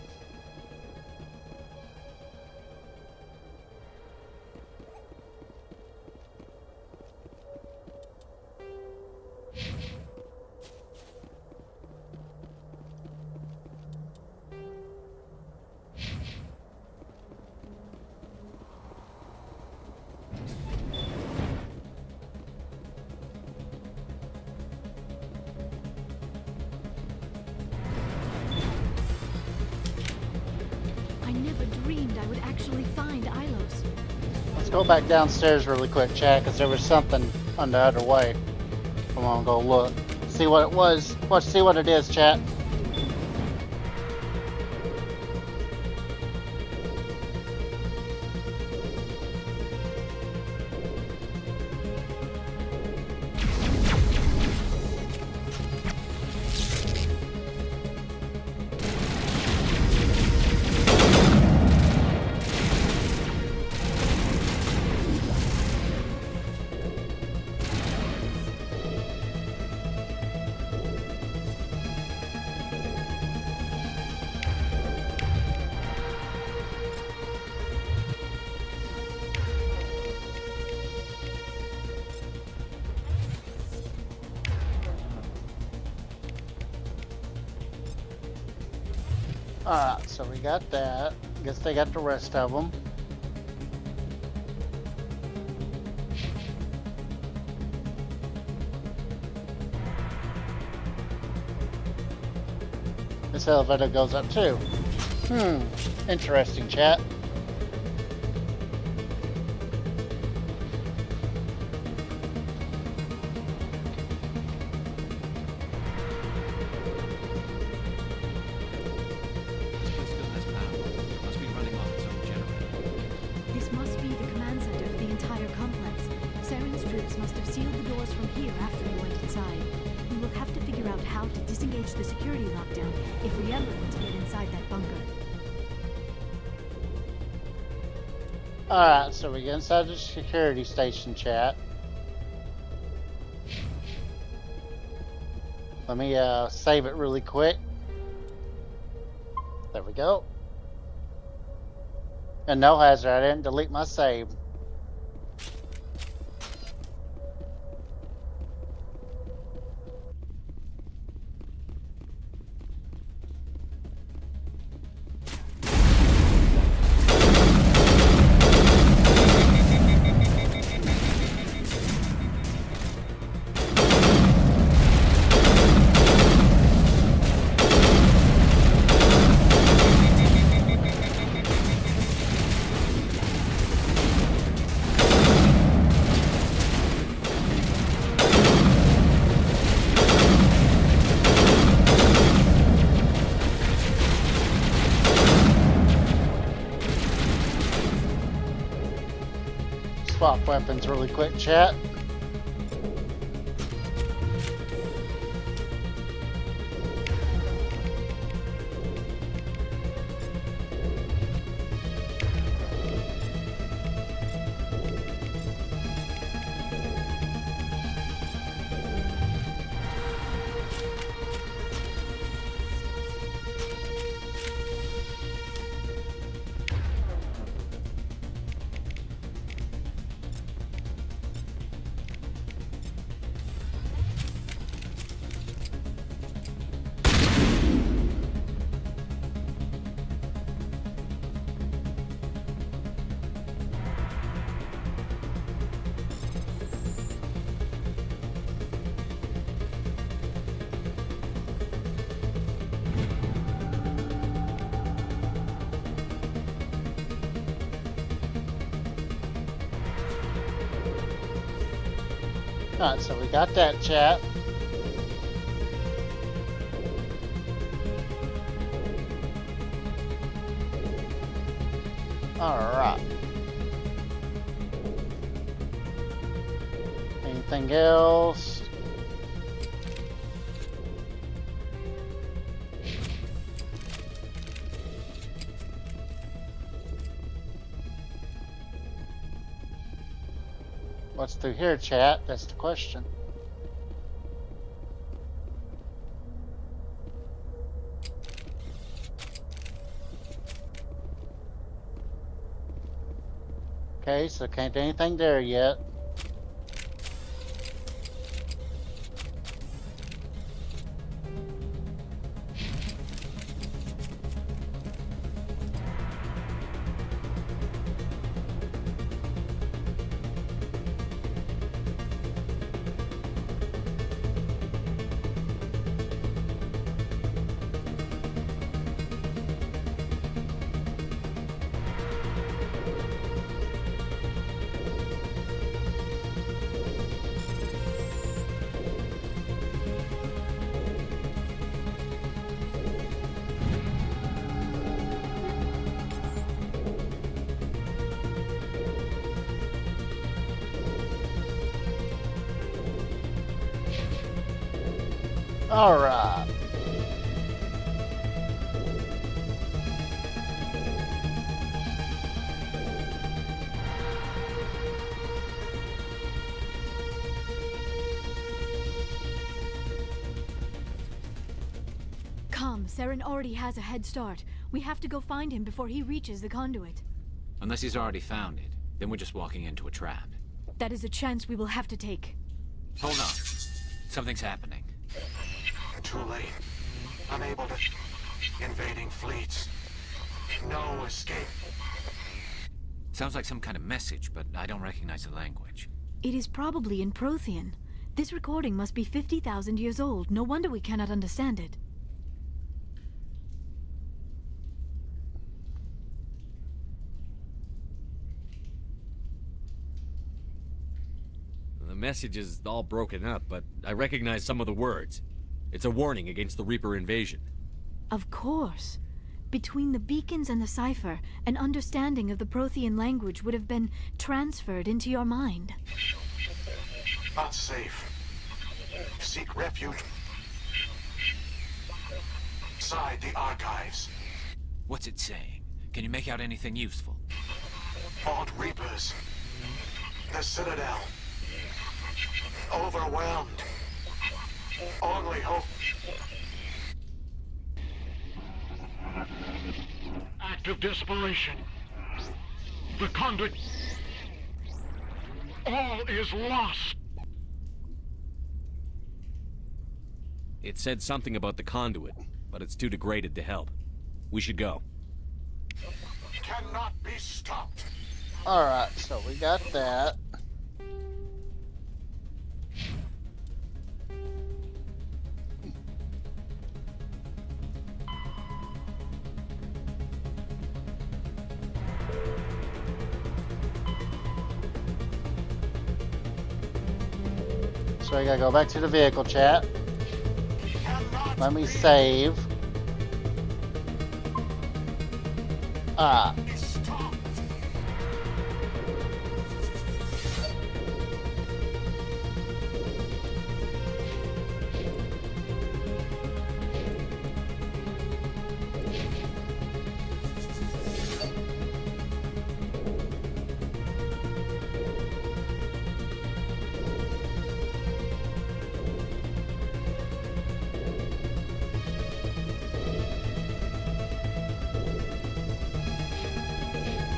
I never dreamed I would actually find Ilos. go back downstairs really quick, chat, because there was something on the other way. Come on, go look. See what it was. Let's see what it is, chat. Alright, so we got that. Guess they got the rest of them. This elevator goes up too. Interesting, chat. This must be the command center for the entire complex. Saren's troops must have sealed the doors from here after we went inside. We will have to figure out how to disengage the security lockdown if we ever want to get inside that bunker. Alright, so we get inside the security station, chat. Let me save it really quick. There we go. And no hazard, I didn't delete my save. Swap weapons really quick, chat. Alright, so we got that, chat. Alright. Anything else? What's through here, chat? That's the question. Okay, so can't do anything there yet. Alright. Come, Saren already has a head start. We have to go find him before he reaches the conduit. Unless he's already found it, then we're just walking into a trap. That is a chance we will have to take. Hold on. Something's happening. Too late. Unable to... Invading fleets. No escape. Sounds like some kind of message, but I don't recognize the language. It is probably in Prothean. This recording must be 50,000 years old. No wonder we cannot understand it. The message is all broken up, but I recognize some of the words. It's a warning against the Reaper invasion. Of course. Between the beacons and the cipher, an understanding of the Prothean language would have been transferred into your mind. Not safe. Seek refuge. Inside the archives. What's it saying? Can you make out anything useful? Fought Reapers. The Citadel. Overwhelmed. Only hope. Act of desperation. The conduit. All is lost. It said something about the conduit, but it's too degraded to help. We should go. Cannot be stopped. Alright, so we got that. So I gotta go back to the vehicle chat. Let me save.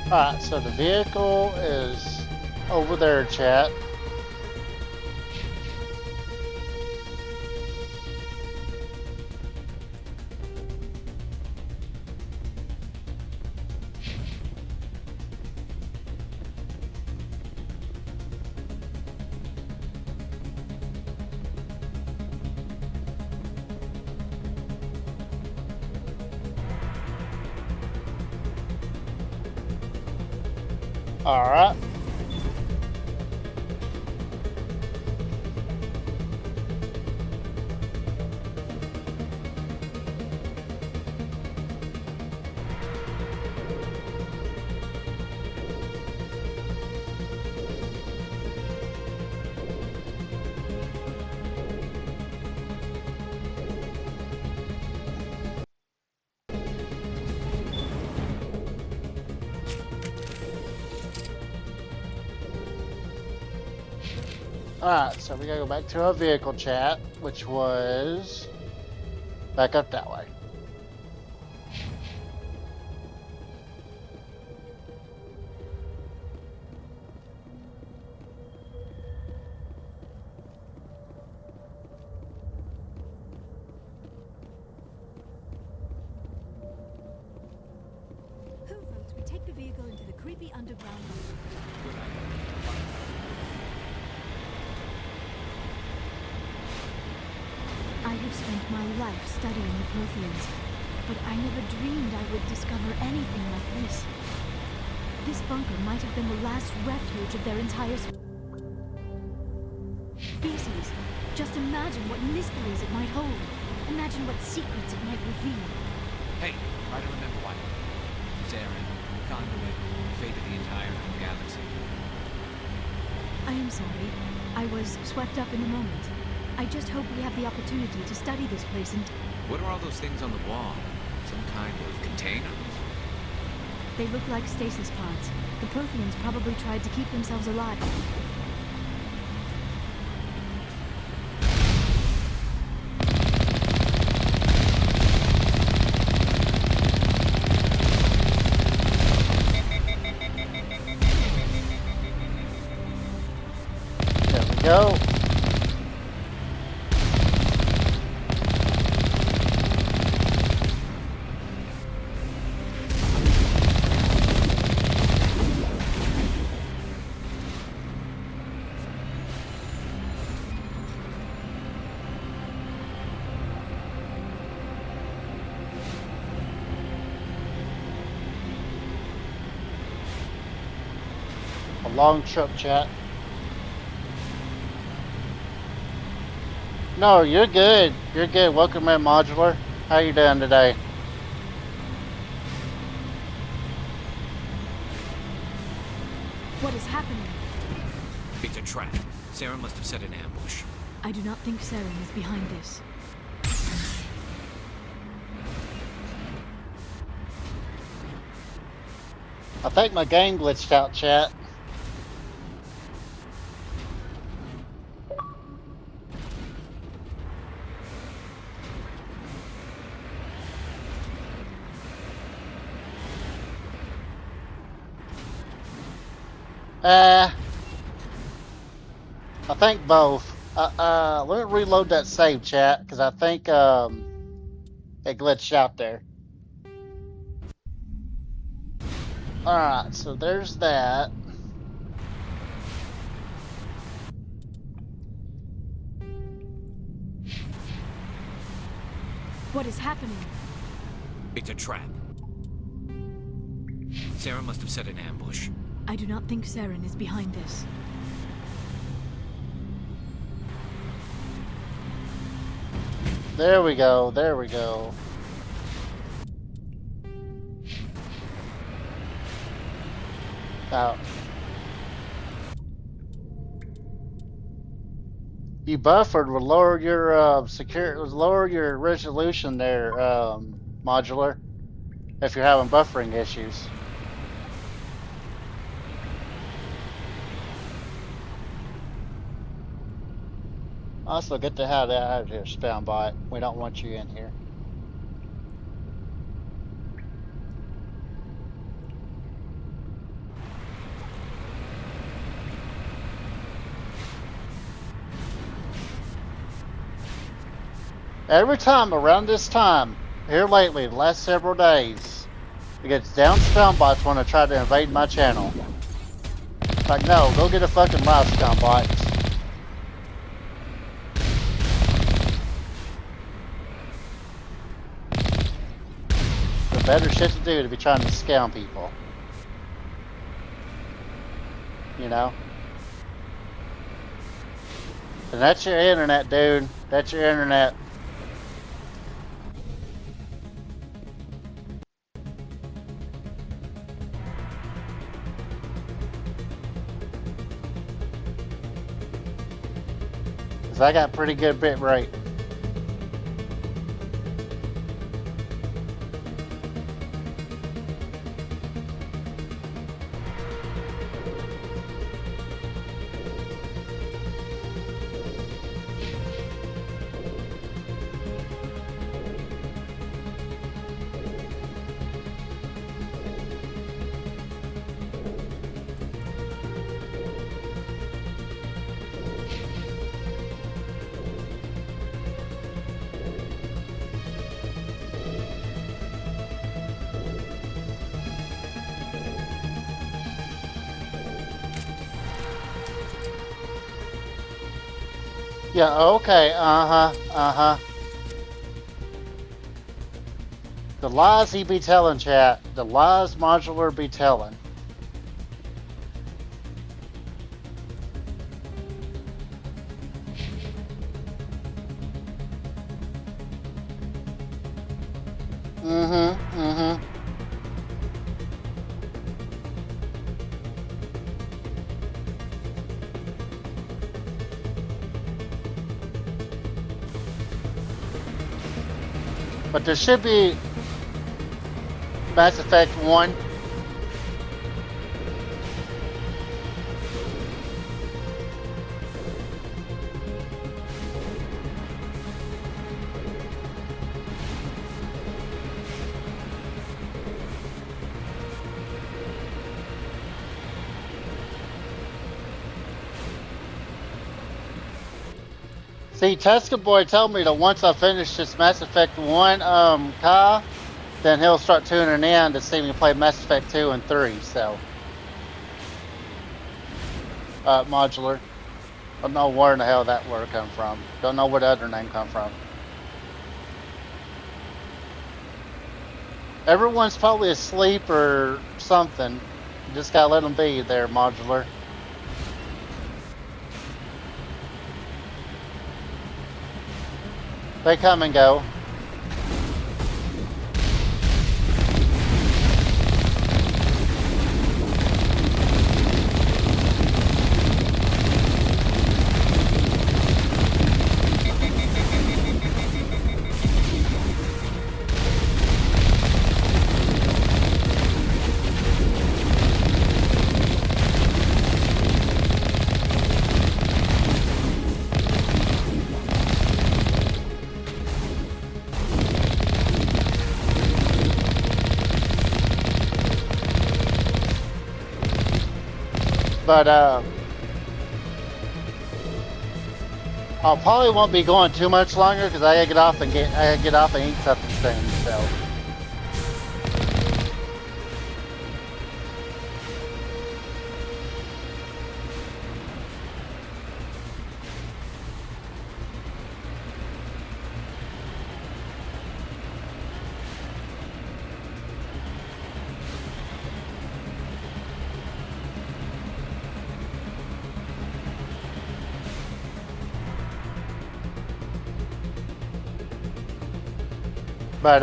Alright, so the vehicle is over there, chat. Alright. Alright, so we gotta go back to our vehicle chat, which was back up that way. Who votes we take the vehicle into the creepy underground? I have spent my life studying the Protheans, but I never dreamed I would discover anything like this. This bunker might have been the last refuge of their entire species. Just imagine what mysteries it might hold. Imagine what secrets it might reveal. Hey, try to remember why. Saren, the conduit, the fate of the entire known galaxy. I am sorry. I was swept up in the moment. I just hope we have the opportunity to study this place and... What are all those things on the wall? Some kind of containers? They look like stasis pods. The Protheans probably tried to keep themselves alive. There we go. A long trip, chat. No, you're good. You're good. Welcome in, Modular. How you doing today? What is happening? It's a trap. Sarah must have set an ambush. I do not think Saren is behind this. I think my game glitched out, chat. I think both. Let me reload that save, chat, because I think it glitched out there. Alright, so there's that. What is happening? It's a trap. Sarah must have set an ambush. I do not think Saren is behind this. There we go, there we go. Now, you buffered will lower your lower your resolution there, Modular, if you're having buffering issues. Also, get the hell out of here, Spawnbot. We don't want you in here. Every time around this time, here lately, the last several days, it gets down Spawnbots when I try to invade my channel. Like, no, go get a fucking live, Spawnbots. Better shit to do to be trying to scam people. You know? And that's your internet, dude. That's your internet. Cause I got pretty good bit rate. Yeah, okay, uh-huh. The lies he be telling, chat. The lies Modular be telling. But there should be Mass Effect 1. See, Tesca Boy told me that once I finish this Mass Effect 1 car, then he'll start tuning in to see me play Mass Effect 2 and 3, so. Modular. I don't know where in the hell that word come from. Don't know where the other name come from. Everyone's probably asleep or something. You just gotta let them be there, Modular. They come and go. But I probably won't be going too much longer because I gotta get off and eat something soon. So. But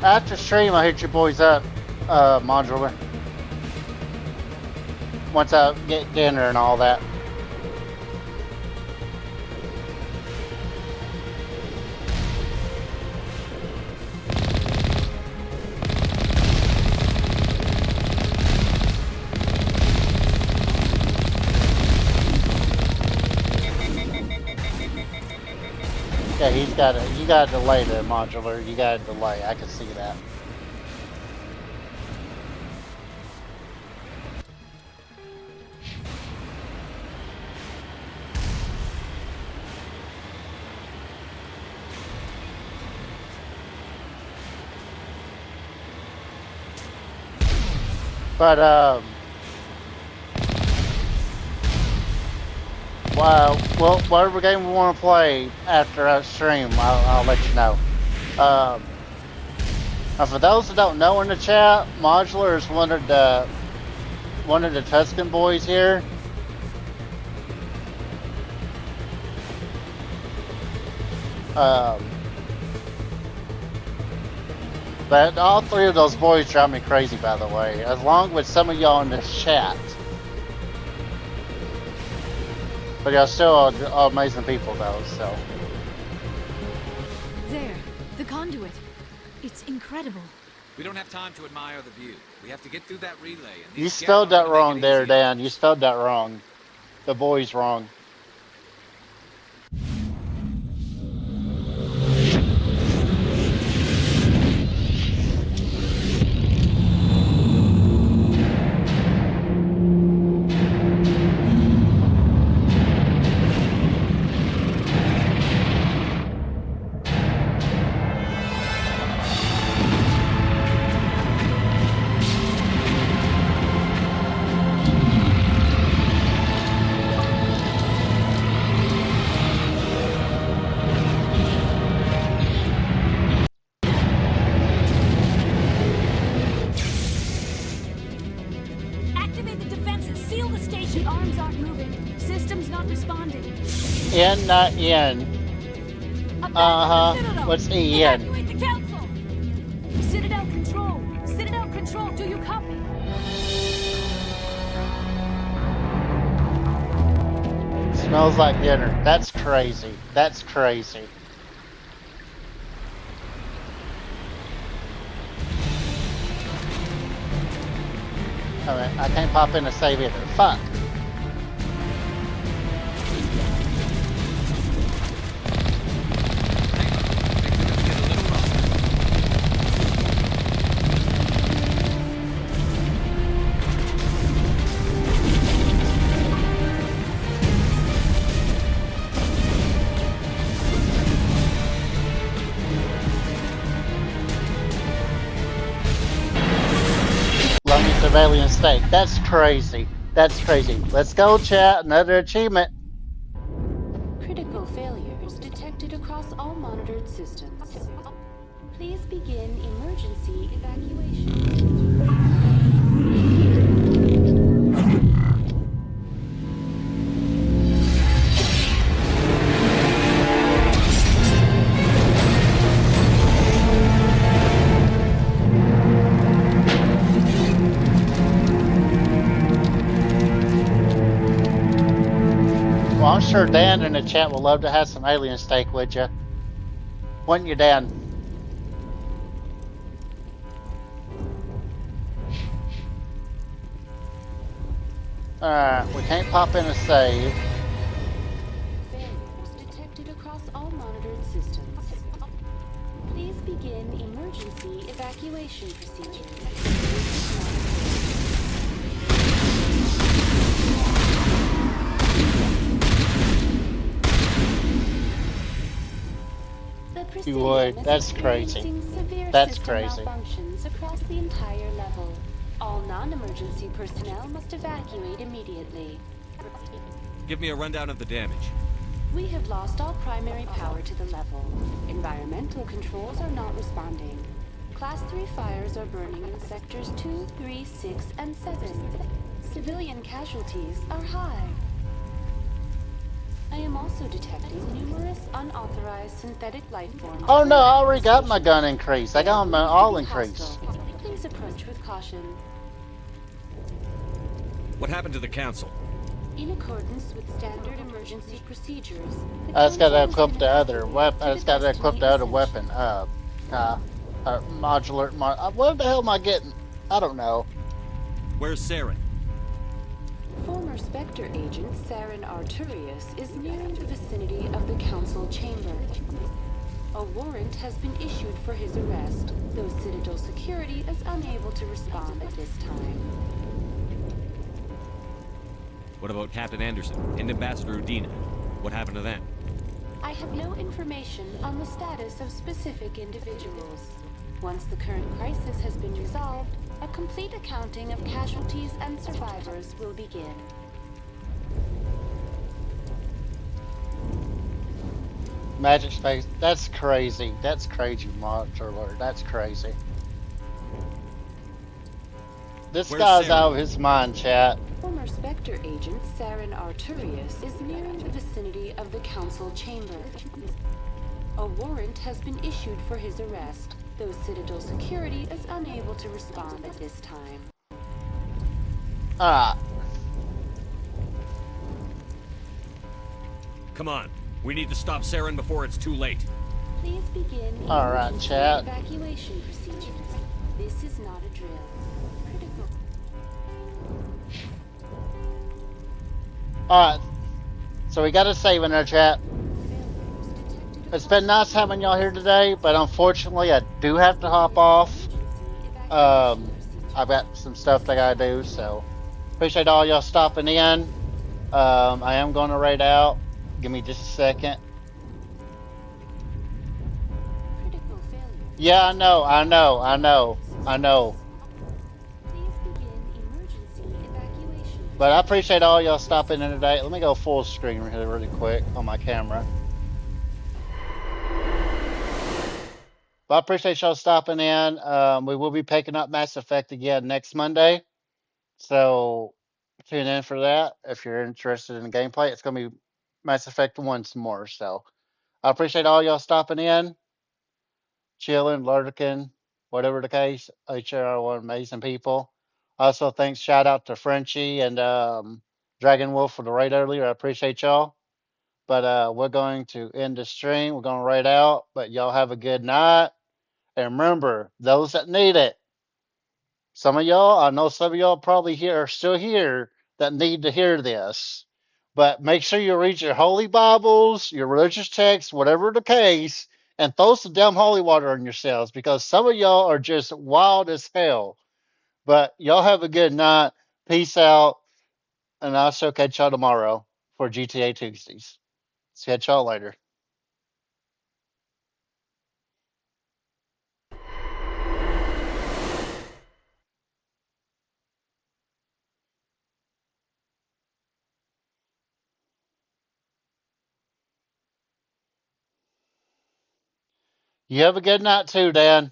after stream, I'll hit you boys up, Modular. Once I get dinner and all that. Yeah, you got a delay there, Modular. You got a delay. I can see that. But well, whatever game we want to play after I stream, I'll let you know. Now for those that don't know in the chat, Modular is one of the Tuscan boys here. But all three of those boys drive me crazy, by the way, along with some of y'all in this chat. But y'all still are amazing people, though, so. There, the conduit. It's incredible. We don't have time to admire the view. We have to get through that relay. And You spelled that wrong there, Dan. You spelled that wrong. The boy's wrong. In, not in. What's EN? Evacuate the council. Citadel Control. Citadel Control, do you copy? Smells like dinner. That's crazy. That's crazy. I mean, I can't pop in to save either. Fuck. Alien state. That's crazy. That's crazy. Let's go, chat. Another achievement. Critical failures detected across all monitored systems. Please begin emergency evacuation. I'm sure Dan in the chat will love to have some alien steak with you. Wouldn't you, Dan? Alright, we can't pop in a save. Failures detected across all monitored systems. Please begin emergency evacuation procedures. You would. That's crazy. That's crazy. Malfunctions across the entire level. All non-emergency personnel must evacuate immediately. Give me a rundown of the damage. We have lost all primary power to the level. Environmental controls are not responding. Class 3 fires are burning in sectors 2, 3, 6, and 7. Civilian casualties are high. I am also detecting numerous unauthorized synthetic life forms. Oh no, I already got my gun increased. I got my all increased. Please approach with caution. What happened to the council? In accordance with standard emergency procedures, I just gotta equip the other weapon. I just gotta equip the other weapon. Modular. What the hell am I getting? I don't know. Where's Saren? Former Spectre agent Saren Arturius is nearing the vicinity of the council chamber. A warrant has been issued for his arrest, though Citadel security is unable to respond at this time. What about Captain Anderson and Ambassador Udina? What happened to them? I have no information on the status of specific individuals. Once the current crisis has been resolved, a complete accounting of casualties and survivors will begin. Magic space. That's crazy. That's crazy, modular. That's crazy. This guy's out of his mind, chat. Former Spectre agent Saren Arturius is nearing the vicinity of the council chamber. A warrant has been issued for his arrest, though Citadel security is unable to respond at this time. Come on. We need to stop Saren before it's too late. Please begin chat. Evacuation procedures. This is not a drill. Critical. Alright. So we got a save in our chat. It's been nice having y'all here today, but unfortunately I do have to hop off. I've got some stuff that I gotta do, so appreciate all y'all stopping in. I am gonna raid out. Give me just a second. Yeah, I know. But I appreciate all y'all stopping in today. Let me go full screen really quick on my camera. But I appreciate y'all stopping in. We will be picking up Mass Effect again next Monday. So tune in for that if you're interested in the gameplay. It's going to be Mass Effect 1 some more. So I appreciate all y'all stopping in, chilling, lurking, whatever the case. HR1 amazing people. Also, shout out to Frenchie and Dragon Wolf for the raid earlier. I appreciate y'all. But we're going to end the stream. We're going to write out. But y'all have a good night. And remember, those that need it, some of y'all, I know some of y'all probably here are still here that need to hear this. But make sure you read your holy Bibles, your religious texts, whatever the case, and throw some damn holy water on yourselves because some of y'all are just wild as hell. But y'all have a good night. Peace out. And I shall catch y'all tomorrow for GTA Tuesdays. Catch y'all later. You have a good night too, Dan.